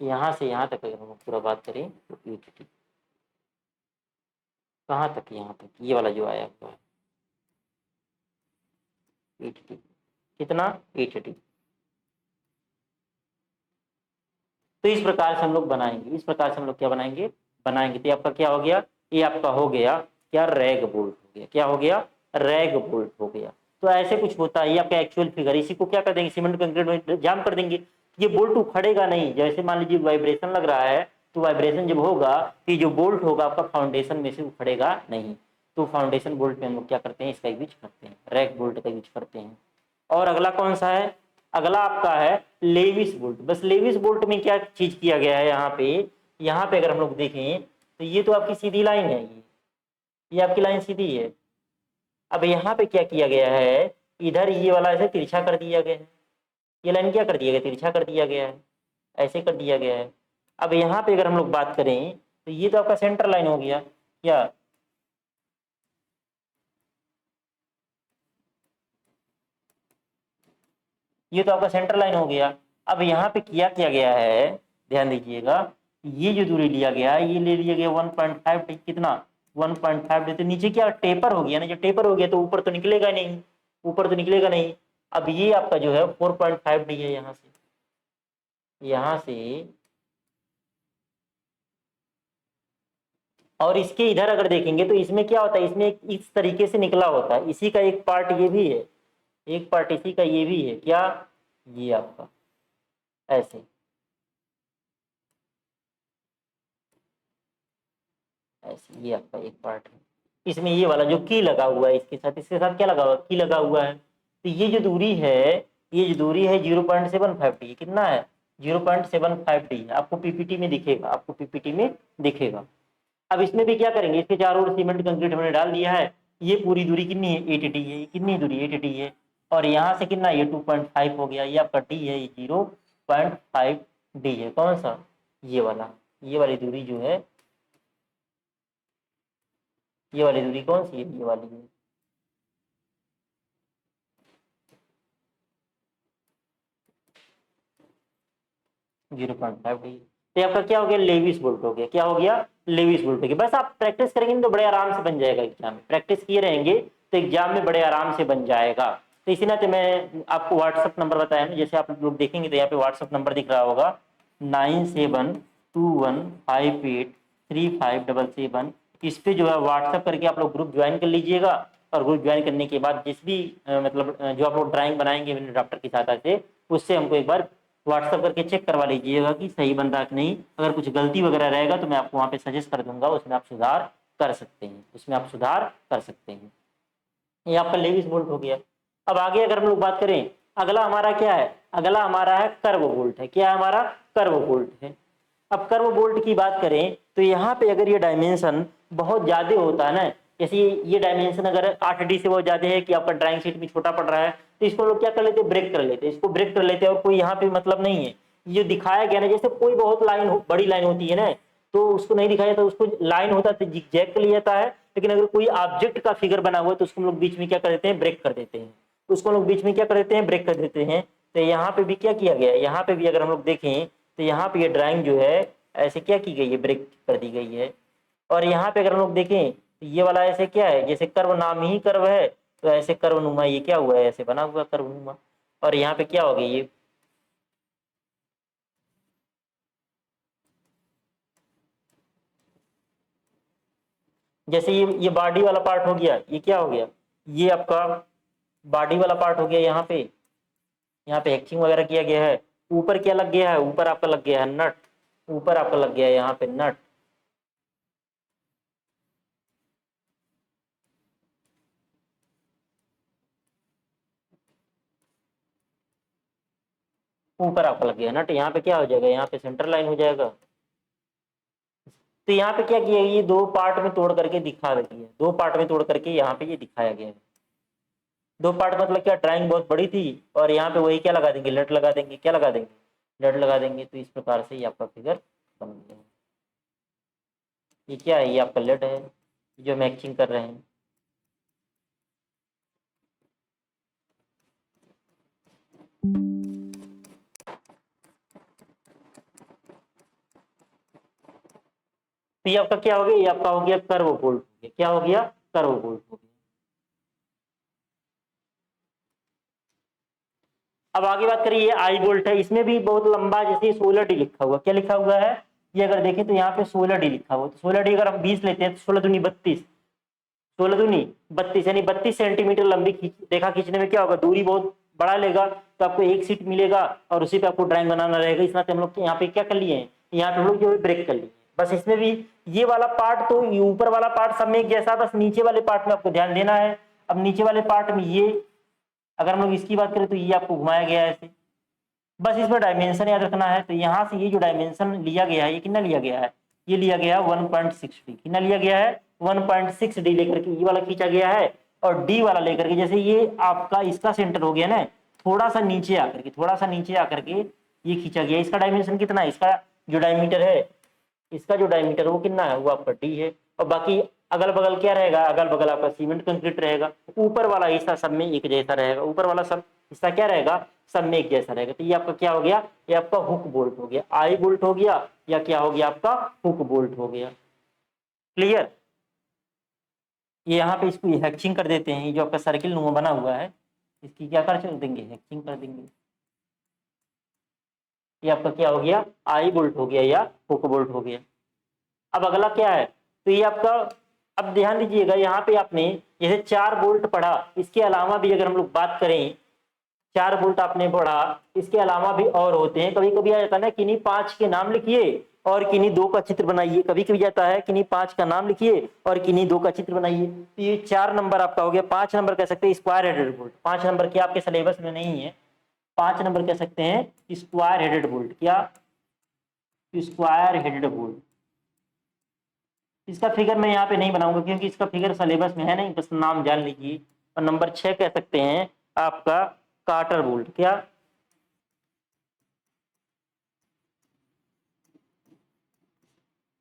यहाँ से यहाँ तक अगर हम लोग पूरा बात करें तो 8D। कहाँ तक? यहाँ तक, ये वाला जो आया हुआ है 8D। कितना? 8D। तो इस प्रकार से हम लोग बनाएंगे, इस प्रकार से हम लोग क्या बनाएंगे, बनाएंगे। तो आपका क्या हो गया, ये आपका हो गया क्या, रैग बोल्ट हो गया। क्या हो गया? रैग बोल्ट हो गया। तो ऐसे कुछ होता है, ये आपका एक्चुअल फिगर। इसी को क्या कर देंगे, सीमेंट कंक्रीट में जाम कर देंगे। ये बोल्ट उखड़ेगा नहीं। जैसे मान लीजिए वाइब्रेशन लग रहा है, तो वाइब्रेशन जब होगा कि जो बोल्ट होगा आपका फाउंडेशन में से उखड़ेगा नहीं। तो फाउंडेशन बोल्ट में हम लोग क्या करते हैं, इसका यूज करते हैं, रैग बोल्ट का यूज करते हैं। और अगला कौन सा है? अगला आपका है लेविस बोल्ट। बस लेविस बोल्ट में क्या चीज किया गया है, यहाँ पे अगर हम लोग देखें तो ये तो आपकी सीधी लाइन है, ये आपकी लाइन सीधी है। अब यहाँ पे क्या किया गया है, इधर ये वाला ऐसे तिरछा कर दिया गया है। ये लाइन क्या कर दिया गया, तिरछा कर दिया गया है, ऐसे कर दिया गया है। अब यहाँ पे अगर हम लोग बात करें तो ये तो आपका सेंटर लाइन हो गया। क्या? ये तो आपका सेंटर लाइन हो गया। अब यहाँ पे किया गया है, ध्यान दीजिएगा, ये जो दूरी लिया गया है ये ले लिया गया 1.5। कितना? 1.5। तो नीचे क्या टेपर हो गया ना, जब टेपर हो गया तो ऊपर तो निकलेगा नहीं, ऊपर तो निकलेगा नहीं। अब ये आपका जो है 4.5D है। यहाँ से और इसके इधर अगर देखेंगे तो इसमें क्या होता है, इसमें इस तरीके से निकला होता है। इसी का एक पार्ट ये भी है, एक पार्ट इसी का ये भी है। क्या? ये आपका ऐसे, ऐसे ये आपका एक पार्ट है। इसमें ये वाला जो की लगा हुआ है, इसके साथ क्या लगा हुआ है, की लगा हुआ है। तो ये जो दूरी है, ये जो दूरी है 0.75D। कितना है? 0.75D है। आपको पीपीटी में दिखेगा, आपको पीपीटी में दिखेगा। अब इसमें भी क्या करेंगे, इसके चारों ओर सीमेंट कंक्रीट हमने डाल दिया है। ये पूरी दूरी कितनी है, 8D है। कितनी दूरी, 8D है। और यहाँ से कितना, ये 2.5 हो गया। ये आपका डी है, ये 0.5D है। कौन सा? ये वाला, ये वाली दूरी जो है, ये वाली दूरी कौन सी है, ये वाली है। Zero point five D. तो आपका क्या हो गया, लेविस बोल्ट हो गया। क्या हो गया? लेविस बोल्ट हो गया। बस आप प्रैक्टिस करेंगे तो बड़े आराम से बन जाएगा एग्जाम में। प्रैक्टिस किए रहेंगे तो एग्जाम में बड़े आराम से बन जाएगा। तो इसी नाते मैं आपको व्हाट्सअप नंबर बताया ना, जैसे आप लोग देखेंगे तो यहाँ पे व्हाट्सअप नंबर दिख रहा होगा 9721583577। इस पे जो है व्हाट्सअप करके आप लोग ग्रुप ज्वाइन कर लीजिएगा। और ग्रुप ज्वाइन करने के बाद जिस भी मतलब जो आप लोग ड्राइंग बनाएंगे ड्राफ्टर की सहायता से, उससे हमको एक बार व्हाट्सअप करके चेक करवा लीजिएगा कि सही बन रहा कि नहीं। अगर कुछ गलती वगैरह रहेगा तो मैं आपको वहाँ पे सजेस्ट कर दूंगा, उसमें आप सुधार कर सकते हैं, उसमें आप सुधार कर सकते हैं। ये आपका लेविस बोल्ट हो गया। अब आगे अगर हम लोग बात करें, अगला हमारा क्या है, अगला हमारा है कर्व बोल्ट है। क्या है हमारा? कर्व बोल्ट है। अब कर्व बोल्ट की बात करें तो यहाँ पे अगर ये डायमेंशन बहुत ज्यादा होता है ना, जैसे ये डायमेंशन अगर 8D से बहुत ज्यादा है कि आपका ड्राइंग शीट में छोटा पड़ रहा है, तो इसको लोग क्या कर लेते हैं, ब्रेक कर लेते हैं, इसको ब्रेक कर लेते हैं और कोई यहाँ पे मतलब नहीं है। ये दिखाया गया ना, जैसे कोई बहुत लाइन बड़ी लाइन होती है ना, तो उसको नहीं दिखाया जाता, उसको लाइन होता है तो जिगजैग कर लिया जाता है। लेकिन अगर कोई ऑब्जेक्ट का फिगर बना हुआ है तो उसको हम लोग बीच में क्या कर देते हैं, ब्रेक कर देते हैं। उसको हम लोग बीच में क्या कर देते हैं, ब्रेक कर देते हैं। तो यहाँ पे भी क्या किया गया है, यहाँ पे भी अगर हम लोग देखें तो यहाँ पे ये ड्राइंग जो है ऐसे क्या की गई है, ब्रेक कर दी गई है। और यहाँ पे अगर हम लोग देखें तो ये वाला ऐसे क्या है, जैसे कर्व नाम ही कर्व है, तो ऐसे कर्व नुमा ये क्या हुआ है, ऐसे बना हुआ कर्व नुमा। और यहाँ पे क्या हो गया, ये जैसे ये बॉडी वाला पार्ट हो गया, ये क्या हो गया, ये आपका बॉडी वाला पार्ट हो गया। यहाँ पे हैचिंग वगैरह किया गया है। ऊपर क्या लग गया है, ऊपर आपका लग गया है नट, ऊपर आपका लग गया है यहाँ पे नट। ऊपर आपका लग गया नट, यहाँ पे क्या हो जाएगा, यहाँ पे सेंटर लाइन हो जाएगा। तो यहाँ पे क्या किया, ये दो पार्ट में तोड़ करके दिखा रही है, दो पार्ट में तोड़ करके यहाँ पे ये दिखाया गया है। दो पार्ट मतलब क्या, ड्राइंग बहुत बड़ी थी और यहाँ पे वही क्या लगा देंगे, लट लगा देंगे, क्या लगा देंगे, लट लगा देंगे। तो इस प्रकार से ये आपका फिगर बन गया। ये क्या है, ये आपका लट है जो मैचिंग कर रहे हैं। तो ये आपका क्या हो गया, ये आपका हो गया कर्व बोल्ट हो गया, क्या हो गया, कर्व बोल्ट हो गया। अब आगे बात करिए, ये आई बोल्ट है, इसमें भी बहुत लंबा, जैसे 16D लिखा हुआ, क्या लिखा हुआ है, ये अगर देखें तो यहाँ पे 16D लिखा हुआ। तो 16D अगर हम 20 लेते हैं तो 16 दूनी 32, 16 दूनी 32 यानी 32 सेंटीमीटर लंबी रेखा खींचने में क्या होगा, दूरी बहुत बड़ा लेगा, तो आपको एक सीट मिलेगा और उसी पे आपको ड्राइंग बनाना रहेगा। इस नाते हम लोग यहाँ पे क्या कर लिए हैं, यहाँ पे हम लोग जो है ब्रेक कर लिए। बस इसमें भी ये वाला पार्ट, तो ये ऊपर वाला पार्ट सब में एक जैसा, बस नीचे वाले पार्ट में आपको ध्यान देना है। अब नीचे वाले पार्ट में ये अगर हम लोग इसकी बात करें तो ये आपको घुमाया गया है ऐसे, बस इसमें डायमेंशन याद रखना है। तो यहाँ से ये जो डायमेंशन लिया गया है, ये कितना लिया गया है, ये लिया गया है 1.6D। कितना लिया गया है, 1.6D लेकर के ये वाला खींचा गया है। और डी वाला लेकर के, जैसे ये आपका इसका सेंटर हो गया ना, थोड़ा सा नीचे आकर के, थोड़ा सा नीचे आकर के ये खींचा गया। इसका डायमेंशन कितना है, इसका जो डायमीटर है, इसका जो डायमीटर वो कितना है, वो आपका डी है। और बाकी अगल बगल क्या रहेगा, अगल बगल आपका सीमेंट कंक्रीट रहेगा। ऊपर वाला हिस्सा सब में एक जैसा रहेगा, ऊपर वाला सब हिस्सा क्या रहेगा, सब में एक जैसा रहेगा। तो ये आपका क्या हो गया, ये आपका हुक बोल्ट हो गया, आई बोल्ट हो गया, या क्या हो गया आपका हुक बोल्ट हो गया। क्लियर। ये यहाँ पे इसको हैचिंग कर देते हैं, ये जो आपका सर्किल नुमा बना हुआ है इसकी क्या कर देंगे, हैचिंग कर देंगे। ये आपका क्या हो गया, आई बोल्ट हो गया या हुक बोल्ट हो गया। अब अगला क्या है, तो ये आपका, अब ध्यान दीजिएगा यहाँ पे आपने जैसे 4 बोल्ट पढ़ा, इसके अलावा भी अगर हम लोग बात करें, 4 बोल्ट आपने पढ़ा, इसके अलावा भी और होते हैं। कभी कभी आ जाता है ना, किन्हीं 5 के नाम लिखिए और किन्हीं 2 का चित्र बनाइए। कभी कभी जाता है किन्हीं 5 का नाम लिखिए और किन्हीं 2 का चित्र बनाइए। तो ये 4 नंबर आपका हो गया। 5 नंबर कह सकते हैं स्क्वायर हेडेड बोल्ट, 5 नंबर क्या आपके सिलेबस में नहीं है, 5 नंबर कह सकते हैं स्क्वायर हेडेड बोल्ट। क्या, स्क्वायर हेडेड बोल्ट। इसका फिगर मैं यहाँ पे नहीं बनाऊंगा क्योंकि इसका फिगर सिलेबस में है नहीं, बस नाम जान लीजिए। और नंबर 6 कह सकते हैं आपका कार्टर बोल्ट। क्या,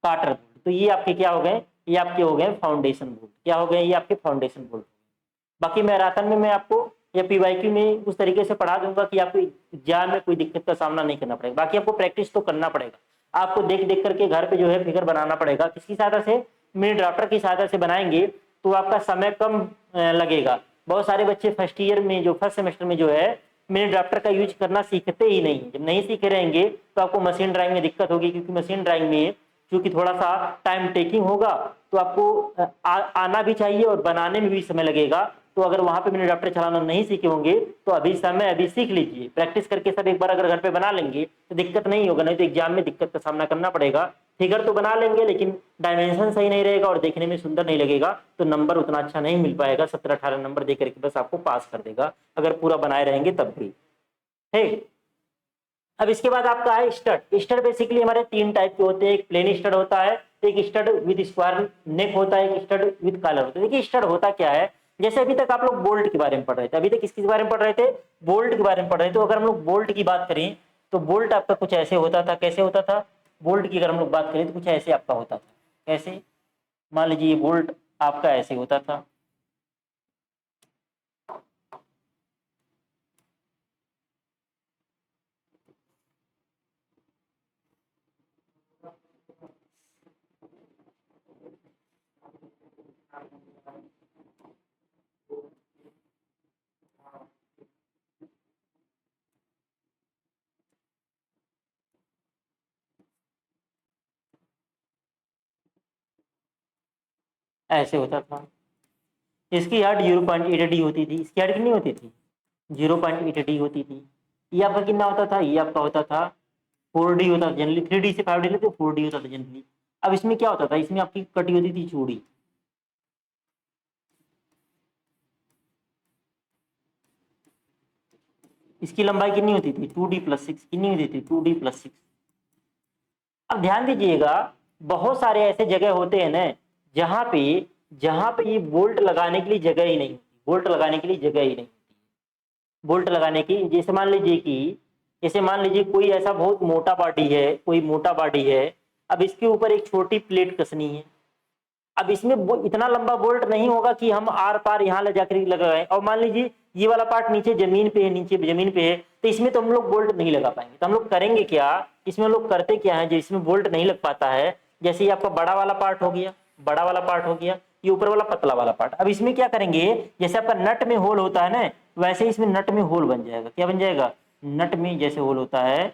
कार्टर बोल्ट। तो ये आपके क्या हो गए, ये आपके हो गए फाउंडेशन बोल्ट। क्या हो गए, ये आपके फाउंडेशन बोल्ट। बाकी मैराथन में मैं आपको या पीवाईक्यू में उस तरीके से पढ़ा दूंगा कि आपको एग्जाम में कोई दिक्कत का सामना नहीं करना पड़ेगा। बाकी आपको प्रैक्टिस तो करना पड़ेगा, आपको देख देख करके घर पे जो है फिगर बनाना पड़ेगा। किसकी सहायता से, मिनी ड्राफ्टर की सहायता से बनाएंगे तो आपका समय कम लगेगा। बहुत सारे बच्चे फर्स्ट ईयर में, जो फर्स्ट सेमेस्टर में जो है मिनी ड्राफ्टर का यूज करना सीखते ही नहीं। जब नहीं सीखे रहेंगे तो आपको मशीन ड्राइंग में दिक्कत होगी, क्योंकि मशीन ड्राइंग में क्योंकि थोड़ा सा टाइम टेकिंग होगा, तो आपको आना भी चाहिए और बनाने में भी समय लगेगा। तो अगर वहां पे मिनी ड्राफ्टर चलाना नहीं सीखे होंगे तो अभी समय, अभी सीख लीजिए, प्रैक्टिस करके सब एक बार अगर घर पे बना लेंगे तो दिक्कत नहीं होगा। नहीं तो एग्जाम में दिक्कत का सामना करना पड़ेगा। फिगर तो बना लेंगे लेकिन डायमेंशन सही नहीं रहेगा और देखने में सुंदर नहीं लगेगा, तो नंबर उतना अच्छा नहीं मिल पाएगा। 17-18 नंबर दे करके बस आपको पास कर देगा, अगर पूरा बनाए रहेंगे तब भी। ठीक। अब इसके बाद आपका है स्टड। स्टड बेसिकली हमारे 3 टाइप के होते हैं। एक प्लेन स्टड होता है, एक स्टड विद स्क्वायर नेक होता है, एक स्टड विद कॉलर होता है। देखिए स्टड होता क्या है, जैसे अभी तक आप लोग बोल्ट के बारे में पढ़ रहे थे, अभी तक किसके बारे में पढ़ रहे थे, बोल्ट के बारे में पढ़ रहे थे। तो अगर हम लोग बोल्ट की बात करें तो बोल्ट आपका कुछ ऐसे होता था, कैसे होता था, बोल्ट की अगर हम लोग बात करें तो कुछ ऐसे आपका होता था, कैसे, मान लीजिए ये बोल्ट आपका ऐसे होता था, ऐसे होता था। इसकी हार्ड 0.8D होती थी, इसकी हार्ड कितनी होती थी, 0.8D होती थी। ये आपका कितना होता था, ये आपका होता था 4D होता था जनरली, 3D से 5D लेते 4D होता था जनरली। अब इसमें क्या होता था, इसमें आपकी कटी होती थी चूड़ी, इसकी लंबाई कितनी होती थी 2D+6, कितनी होती थी 2D+6। अब ध्यान दीजिएगा, बहुत सारे ऐसे जगह होते हैं ना जहां पे ये बोल्ट लगाने के लिए जगह ही नहीं होती, बोल्ट लगाने के लिए जगह ही नहीं होती, बोल्ट लगाने की। जैसे मान लीजिए कोई ऐसा बहुत मोटा बॉडी है, कोई मोटा बॉडी है, अब इसके ऊपर एक छोटी प्लेट कसनी है। अब इसमें इतना लंबा बोल्ट नहीं होगा कि हम आर पार यहाँ ले जाकर लगाएं, और मान लीजिए ये वाला पार्ट नीचे जमीन पे है, नीचे जमीन पे है, तो इसमें तो हम लोग बोल्ट नहीं लगा पाएंगे। तो हम लोग करेंगे क्या, इसमें हम लोग करते क्या है, जो इसमें बोल्ट नहीं लग पाता है, जैसे ये आपका बड़ा वाला पार्ट हो गया, बड़ा वाला पार्ट हो गया, ये ऊपर वाला पतला वाला पार्ट। अब इसमें क्या करेंगे, जैसे आपका नट में होल होता है ना, वैसे इसमें नट में होल बन जाएगा। क्या बन जाएगा, नट में जैसे होल होता है,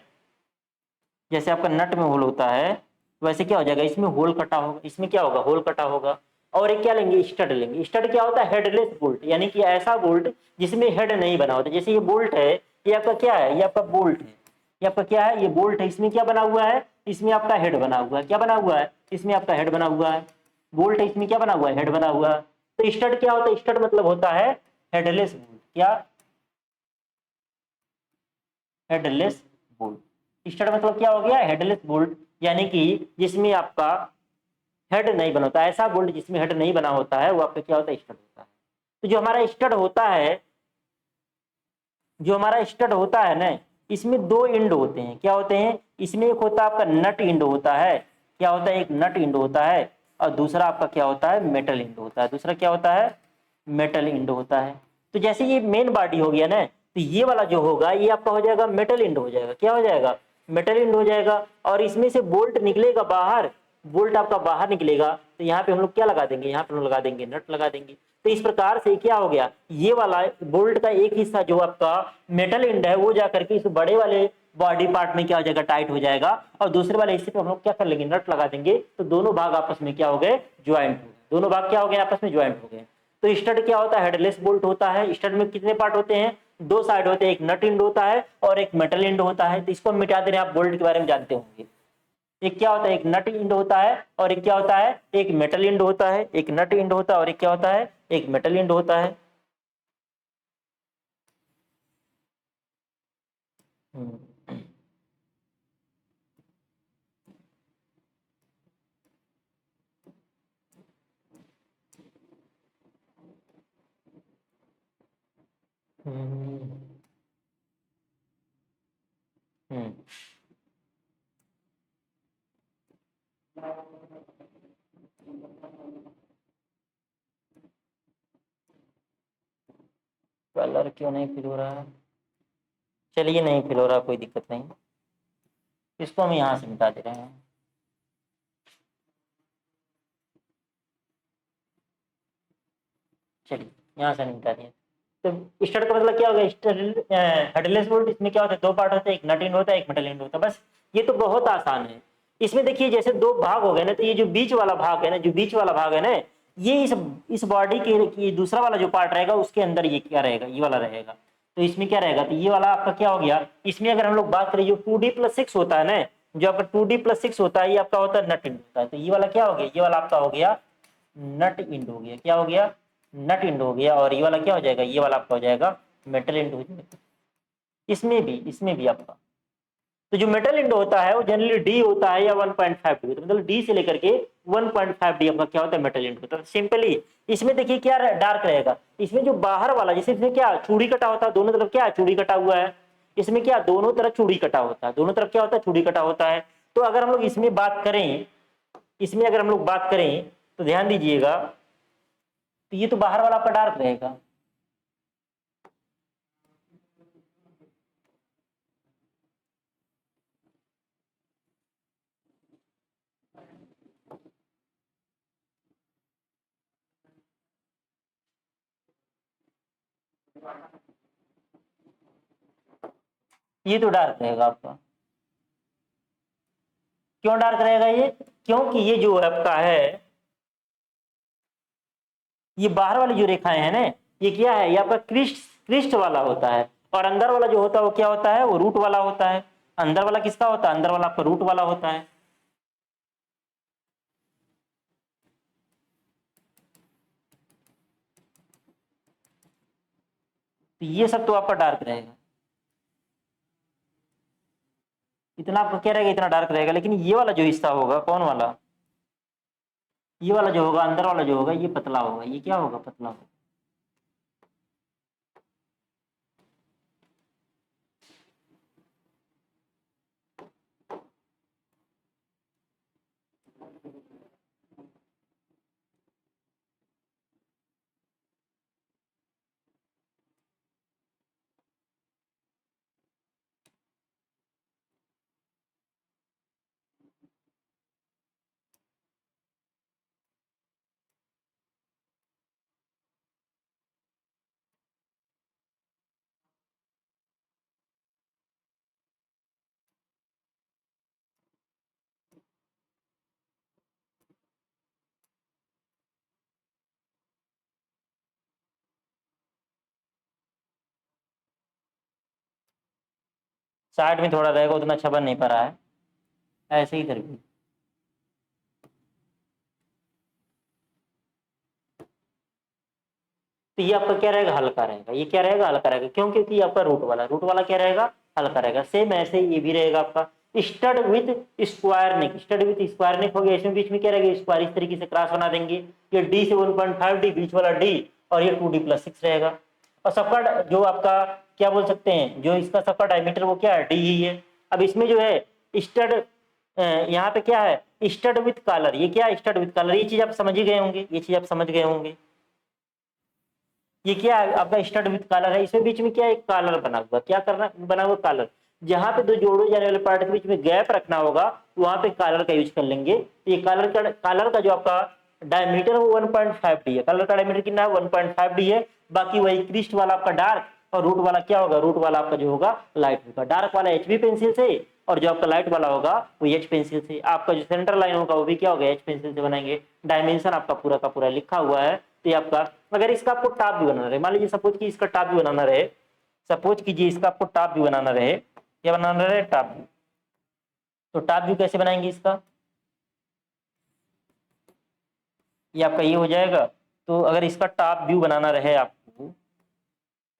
जैसे आपका नट में होल होता है, वैसे क्या हो जाएगा, इसमें होल कटा होगा, इसमें क्या होगा, होल कटा होगा। और एक क्या लेंगे, स्टड लेंगे। स्टड क्या होता है, हेडलेस बोल्ट, यानी कि ऐसा बोल्ट जिसमें हेड नहीं बना होता। जैसे ये बोल्ट है, ये आपका क्या है, ये आपका बोल्ट है, ये आपका क्या है, ये बोल्ट है, इसमें क्या बना हुआ है, इसमें आपका हेड बना हुआ है। क्या बना हुआ है, इसमें आपका हेड बना हुआ है, बोल्ट है, इसमें क्या बना हुआ है, हेड बना हुआ है। तो स्टड क्या होता है, स्टड मतलब होता है हेडलेस बोल्ट। क्या, हेडलेस बोल्ट। स्टड मतलब क्या हो गया, हेडलेस बोल्ट, यानी कि जिसमें आपका हेड नहीं बना होता। ऐसा बोल्ट जिसमें हेड नहीं बना होता है वो आपका क्या होता है, स्टड होता है। तो जो हमारा स्टड होता है, जो हमारा स्टड होता है ना, इसमें दो इंड होते हैं। क्या होते हैं, इसमें एक होता है आपका नट इंड होता है, क्या होता है, एक नट इंड होता है, और दूसरा आपका क्या होता है, मेटल इंड होता है। दूसरा क्या होता है, मेटल इंड होता है। तो जैसे ये मेन बॉडी हो गया ना, तो ये वाला जो होगा ये आपका हो जाएगा मेटल इंड हो जाएगा। क्या हो जाएगा, मेटल इंड हो जाएगा। और इसमें से बोल्ट निकलेगा बाहर, बोल्ट आपका बाहर निकलेगा, तो यहाँ पे हम लोग क्या लगा देंगे, यहाँ पे हम लोग लगा देंगे नट लगा देंगे। तो इस प्रकार से क्या हो गया, ये वाला बोल्ट का एक हिस्सा जो आपका मेटल एंड है वो जाकर के इस बड़े वाले बॉडी पार्ट में क्या हो जाएगा, टाइट हो जाएगा, और दूसरे वाले हिस्से पे हम लोग क्या कर लेंगे, नट लगा देंगे। तो दोनों भाग आपस में क्या हो गए, ज्वाइंट हो गए, दोनों भाग क्या हो गए, आपस में ज्वाइंट हो गए। तो स्टड क्या होता है, हेडलेस बोल्ट होता है। स्टड में कितने पार्ट होते हैं, दो साइड होते हैं, एक नट एंड होता है और एक मेटल एंड होता है। तो इसको हम मिटा दे रहे हैं, आप बोल्ट के बारे में जानते होंगे। एक क्या होता है, एक नट इंड होता है, और एक क्या होता है, एक मेटल इंड होता है। एक नट इंड होता है और एक क्या होता है, एक मेटल इंड होता है। हम्म। हम्म। हम्म। कलर क्यों नहीं फिल हो रहा है, चलिए नहीं फिल हो रहा, कोई दिक्कत नहीं, इसको हम यहाँ से मिटा दे रहे हैं। चलिए यहाँ से मिटा दिया। तो स्टड का मतलब क्या होगा, स्टड हेडलेस बोल्ट, इसमें क्या होता है, दो पार्ट होते हैं, एक नट इंड होता है, एक मेटल इंड होता है। बस ये तो बहुत आसान है। इसमें देखिए जैसे दो भाग हो गए ना, तो ये जो बीच वाला भाग है ना, जो बीच वाला भाग है ना, ये इस बॉडी के दूसरा वाला जो पार्ट रहेगा उसके अंदर ये क्या रहेगा, ये वाला रहेगा। तो इसमें क्या रहेगा, तो ये वाला आपका क्या हो गया। इसमें अगर हम लोग बात करें जो 2D+6 होता है ना, जो आपका 2D+6 होता है, ये आपका होता है नट इंड होता है। तो ये वाला क्या हो गया, ये वाला आपका हो गया नट इंड हो गया। क्या हो गया, नट इंड हो गया। और ये वाला क्या हो जाएगा, ये वाला आपका हो जाएगा मेटल इंड हो जाएगा। इसमें भी आपका, तो जो मेटल इंड होता है वो जनरली डी होता है या 1.5 डी, तो मतलब डी से लेकर के 1.5 डी आपका क्या होता है, मेटल इंड होता है। सिंपली इसमें देखिए क्या डार्क रहेगा, इसमें जो बाहर वाला, जैसे इसमें क्या चूड़ी कटा होता है, दोनों तरफ क्या चूड़ी कटा हुआ है, इसमें क्या दोनों तरफ चूड़ी कटा होता है, दोनों तरफ क्या होता है, चूड़ी कटा होता है। तो अगर हम लोग इसमें बात करें, इसमें अगर हम लोग बात करें तो ध्यान दीजिएगा, तो ये तो बाहर वाला आपका डार्क रहेगा, ये तो डार्क रहेगा आपका। क्यों डार्क रहेगा ये, क्योंकि ये जो आपका है, ये बाहर वाली जो रेखाएं हैं ना, ये क्या है, ये आपका क्रिस्ट क्रिस्ट वाला होता है, और अंदर वाला जो होता है वो क्या होता है, वो रूट वाला होता है। अंदर वाला किसका होता है, अंदर वाला आपका रूट वाला होता है। तो ये सब तो आपका डार्क रहेगा, इतना आपका क्या रहेगा, इतना डार्क रहेगा। लेकिन ये वाला जो हिस्सा होगा, कौन वाला, ये वाला जो होगा, अंदर वाला जो होगा, ये पतला होगा, ये क्या होगा, पतला होगा। साइड में थोड़ा रहेगा, उतना अच्छा बन नहीं पा रहा है, ऐसे ही इधर भी। तो ये आपका क्या रहेगा, हल्का रहेगा, ये क्या रहेगा, हल्का रहेगा। क्यों, क्योंकि ये आपका रूट वाला क्या रहेगा, हल्का रहेगा। सेम ऐसे ही ये भी रहेगा आपका stud with square neck, stud with square नेक हो गया, इसमें बीच में क्या रहेगा, स्क्वायर, इस तरीके से क्रॉस बना देंगे। ये डी से 1.5 डी, बीच वाला डी, और ये 2d+6 रहेगा। और सबका जो आपका क्या बोल सकते हैं, जो इसका सबका डायमीटर वो क्या है, डी ही है। अब इसमें जो है स्टड, यहाँ पे क्या है, स्टड विथ कॉलर, ये क्या है, स्टड विथ कॉलर, ये चीज आप समझ ही गए होंगे, ये चीज आप समझ गए होंगे। ये क्या है आपका स्टड विथ कॉलर है, इसमें बीच में क्या एक कॉलर बना हुआ, क्या करना बना हुआ, कॉलर। जहां पे दो जोड़े जाने वाले पार्ट के बीच में गैप रखना होगा, वहां पे कॉलर का यूज कर लेंगे। तो ये कॉलर का जो आपका डायमीटर वो 1.5 डी है, कॉलर का डायमीटर कितना है, 1.5 डी है। बाकी वही क्रिस्ट वाला आपका डार्क, और रूट वाला क्या होगा, रूट वाला आपका जो होगा लाइट होगा। डार्क वाला HB पेंसिल से, और जो आपका लाइट वाला होगा वो H पेंसिल से। आपका जो सेंटर लाइन होगा वो भी क्या होगा, H पेंसिल से बनाएंगे। डायमेंशन आपका पूरा का पूरा लिखा हुआ है। तो ये आपका, अगर इसका आपको टॉप भी बनाना रहे, मान लीजिए सपोज की इसका टॉप भी बनाना रहे, सपोज कीजिए इसका आपको टॉप भी बनाना रहे, क्या बनाना रहे, टॉप व्यू। तो टॉप व्यू कैसे बनाएंगे इसका, ये आपका ये हो जाएगा। तो अगर इसका टॉप व्यू बनाना रहे आपको,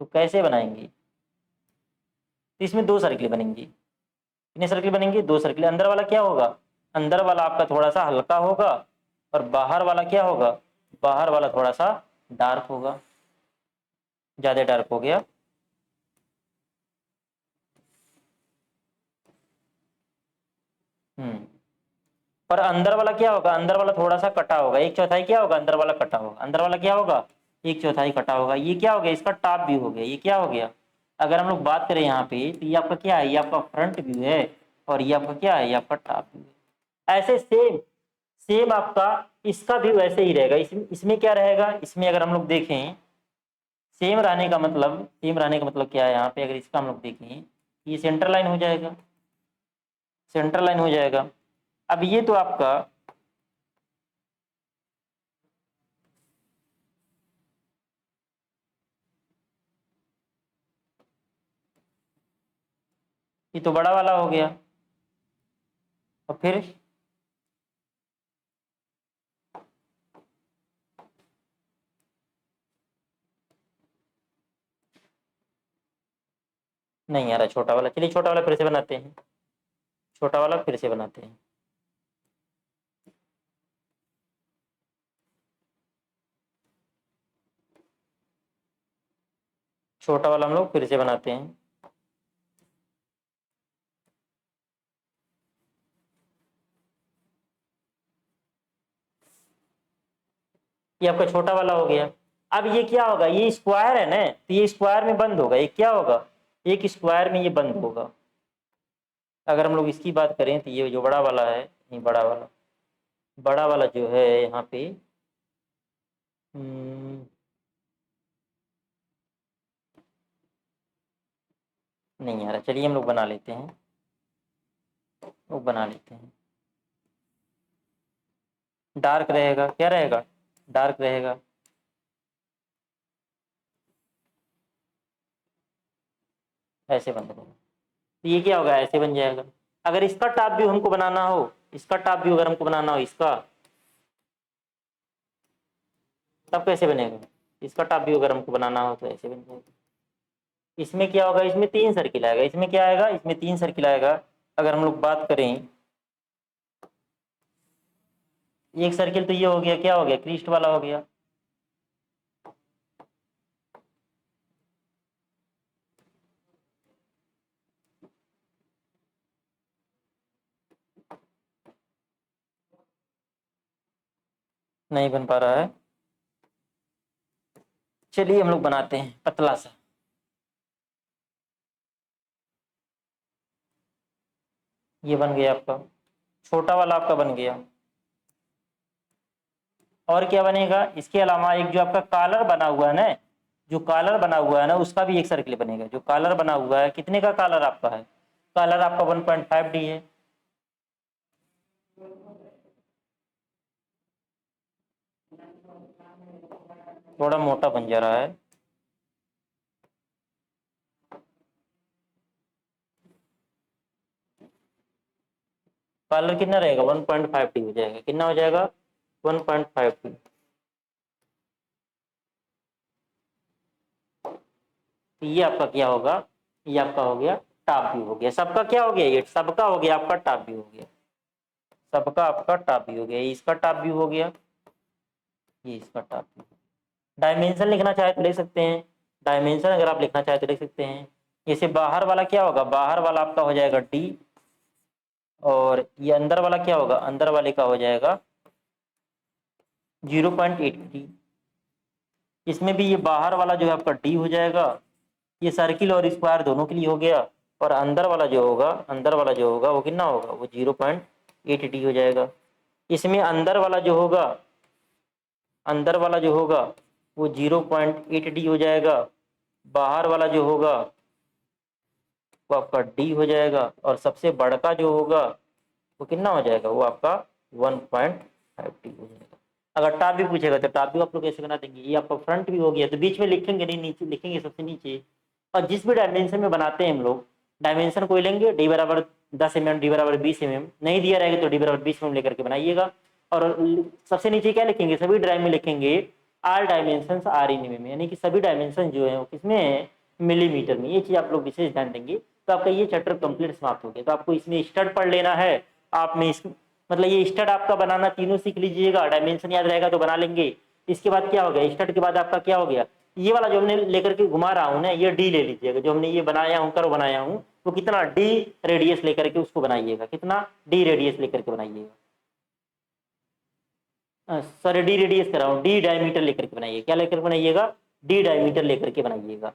तो कैसे बनाएंगे, तो इसमें दो सर्किल बनेंगे। कितने सर्किल बनेंगे, दो सर्किल। अंदर वाला क्या होगा, अंदर वाला आपका थोड़ा सा हल्का होगा, और बाहर वाला क्या होगा, बाहर वाला थोड़ा सा डार्क होगा, ज्यादा डार्क हो गया। पर अंदर वाला क्या होगा, अंदर वाला थोड़ा सा कटा होगा, एक चौथाई क्या होगा, अंदर वाला कटा होगा, अंदर वाला क्या होगा, एक चौथाई कटा होगा। ये क्या हो गया, इसका टॉप व्यू हो गया, ये क्या हो गया। अगर हम लोग बात करें यहाँ पे, तो ये आपका क्या है, ये आपका फ्रंट व्यू है, और ये आपका क्या है, ये आपका टॉप व्यू है। ऐसे सेम सेम आपका इसका भी वैसे ही रहेगा। इसमें क्या रहेगा, इसमें अगर हम लोग देखें, सेम रहने का मतलब, सेम रहने का मतलब क्या है, यहाँ पे अगर इसका हम लोग देखें, ये सेंटर लाइन हो जाएगा, सेंटर लाइन हो जाएगा। अब ये तो आपका, ये तो बड़ा वाला हो गया। और फिर नहीं आ रहा छोटा वाला, चलिए छोटा वाला फिर से बनाते हैं। छोटा वाला फिर से बनाते हैं। छोटा वाला हम लोग फिर से बनाते हैं। ये आपका छोटा वाला हो गया। अब ये क्या होगा, ये स्क्वायर है ना, तो ये स्क्वायर में बंद होगा। ये क्या होगा, एक स्क्वायर में ये बंद होगा। अगर हम लोग इसकी बात करें तो ये जो बड़ा वाला है, ये बड़ा वाला जो है यहाँ पे नहीं आ रहा, चलिए हम लोग बना लेते हैं, वो बना लेते हैं। डार्क रहेगा, क्या रहेगा, डार्क रहेगा। ऐसे बन जाएगा, तो ये क्या होगा, ऐसे बन जाएगा। अगर इसका टॉप व्यू हमको बनाना हो, इसका टॉप व्यू अगर हमको बनाना हो इसका, तब कैसे बनेगा। इसका टॉप व्यू अगर हमको बनाना हो तो ऐसे बन जाएगा। इसमें क्या होगा, इसमें 3 सर्किल आएगा। इसमें क्या आएगा, इसमें 3 सर्किल आएगा। अगर हम लोग बात करें, एक सर्किल तो ये हो गया, क्या हो गया, क्रिस्ट वाला हो गया। नहीं बन पा रहा है, चलिए हम लोग बनाते हैं पतला सा। ये बन गया आपका, छोटा वाला आपका बन गया। और क्या बनेगा, इसके अलावा एक जो आपका कॉलर बना हुआ है ना, जो कॉलर बना हुआ है ना, उसका भी एक सर्किल बनेगा। जो कॉलर बना हुआ है, कितने का कॉलर आपका है, कॉलर आपका 1.5D है। थोड़ा मोटा बन जा रहा है। कॉलर कितना रहेगा, 1.5D हो जाएगा। कितना हो जाएगा, 1.5D। तो ये आपका क्या होगा, ये आपका हो गया टॉप व्यू हो गया। सबका क्या हो गया, ये सबका हो गया आपका टॉप व्यू हो गया। सबका आपका टॉप व्यू हो गया। इसका टॉप व्यू हो गया, ये इसका टॉप व्यू। डायमेंशन लिखना चाहे तो लिख सकते हैं। डायमेंशन अगर आप लिखना चाहे तो लिख सकते हैं। जैसे बाहर वाला क्या होगा, बाहर वाला आपका हो जाएगा D, और ये अंदर वाला क्या होगा, अंदर वाले का हो जाएगा 0.8D। इसमें भी ये बाहर वाला जो है आपका D हो जाएगा। ये सर्किल और स्क्वायर दोनों के लिए हो गया। और अंदर वाला जो होगा, अंदर वाला जो होगा वो कितना होगा, वो 0.8D हो जाएगा। इसमें अंदर वाला जो होगा, अंदर वाला जो होगा वो 0.8D हो जाएगा। बाहर वाला जो होगा वो आपका D हो जाएगा। और सबसे बड़का जो होगा वो कितना हो जाएगा, वो आपका 1.5D हो जाएगा। अगर टॉप भी पूछेगा तो टॉप भी आप लोग कैसे बना देंगे। ये आपका फ्रंट भी हो गया, तो बीच में लिखेंगे नहीं, नीचे लिखेंगे सबसे नीचे। और जिस भी डायमेंशन में बनाते हैं हम लोग, डायमेंशन कोई लेंगे, D बराबर 10 mm, D बराबर 20 mm, नहीं दिया रहेगा तो D बराबर 20 mm लेकर के बनाइएगा। और सबसे नीचे क्या लिखेंगे, सभी ड्राइंग में लिखेंगे all dimension are in mm, यानी कि सभी डायमेंशन जो है वो किसमें है, मिलीमीटर में। ये चीज आप लोग विशेष ध्यान देंगे, तो आपका ये चैप्टर कंप्लीट समाप्त हो गया। तो आपको इसमें स्टड पढ़ लेना है। आप में इस मतलब ये स्टड आपका बनाना तीनों सीख लीजिएगा। डायमेंशन याद रहेगा तो बना लेंगे। इसके बाद क्या हो गया, स्टड के बाद आपका क्या हो गया, ये वाला जो हमने लेकर के घुमा रहा हूं ना, ये D ले लीजिएगा। जो हमने ये बनाया हूं, कर्व बनाया हूं, वो कितना D रेडियस लेकर के उसको बनाइएगा। कितना D रेडियस लेकर के बनाइएगा, सॉरी D रेडियस कर रहा हूं, D डायमीटर लेकर के बनाइए। क्या लेकर बनाइएगा, D डायमीटर लेकर के बनाइएगा।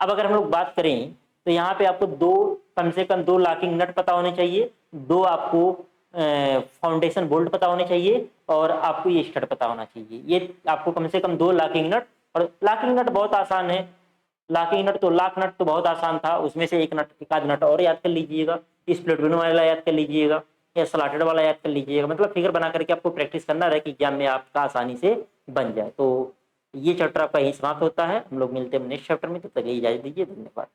अब अगर हम लोग बात करें तो यहाँ पे आपको कम से कम 2 लॉकिंग नट पता होने चाहिए, 2 आपको फाउंडेशन बोल्ट पता होने चाहिए, और आपको ये स्टड पता होना चाहिए। ये आपको कम से कम 2 लॉकिंग नट। और लॉकिंग नट बहुत आसान है, लॉकिंग नट तो लॉक नट तो बहुत आसान था, उसमें से एक आध नट और याद कर लीजिएगा। स्प्लिट विंडो वाला याद कर लीजिएगा, या स्लॉटेड वाला याद कर लीजिएगा। मतलब फिगर बना करके आपको प्रैक्टिस करना रहे कि एग्जाम में आपका आसानी से बन जाए। तो ये चैप्टर आपका यही समाप्त होता है। हम लोग मिलते हैं नेक्स्ट चैप्टर में, तब तक इजाजत दीजिए, धन्यवाद।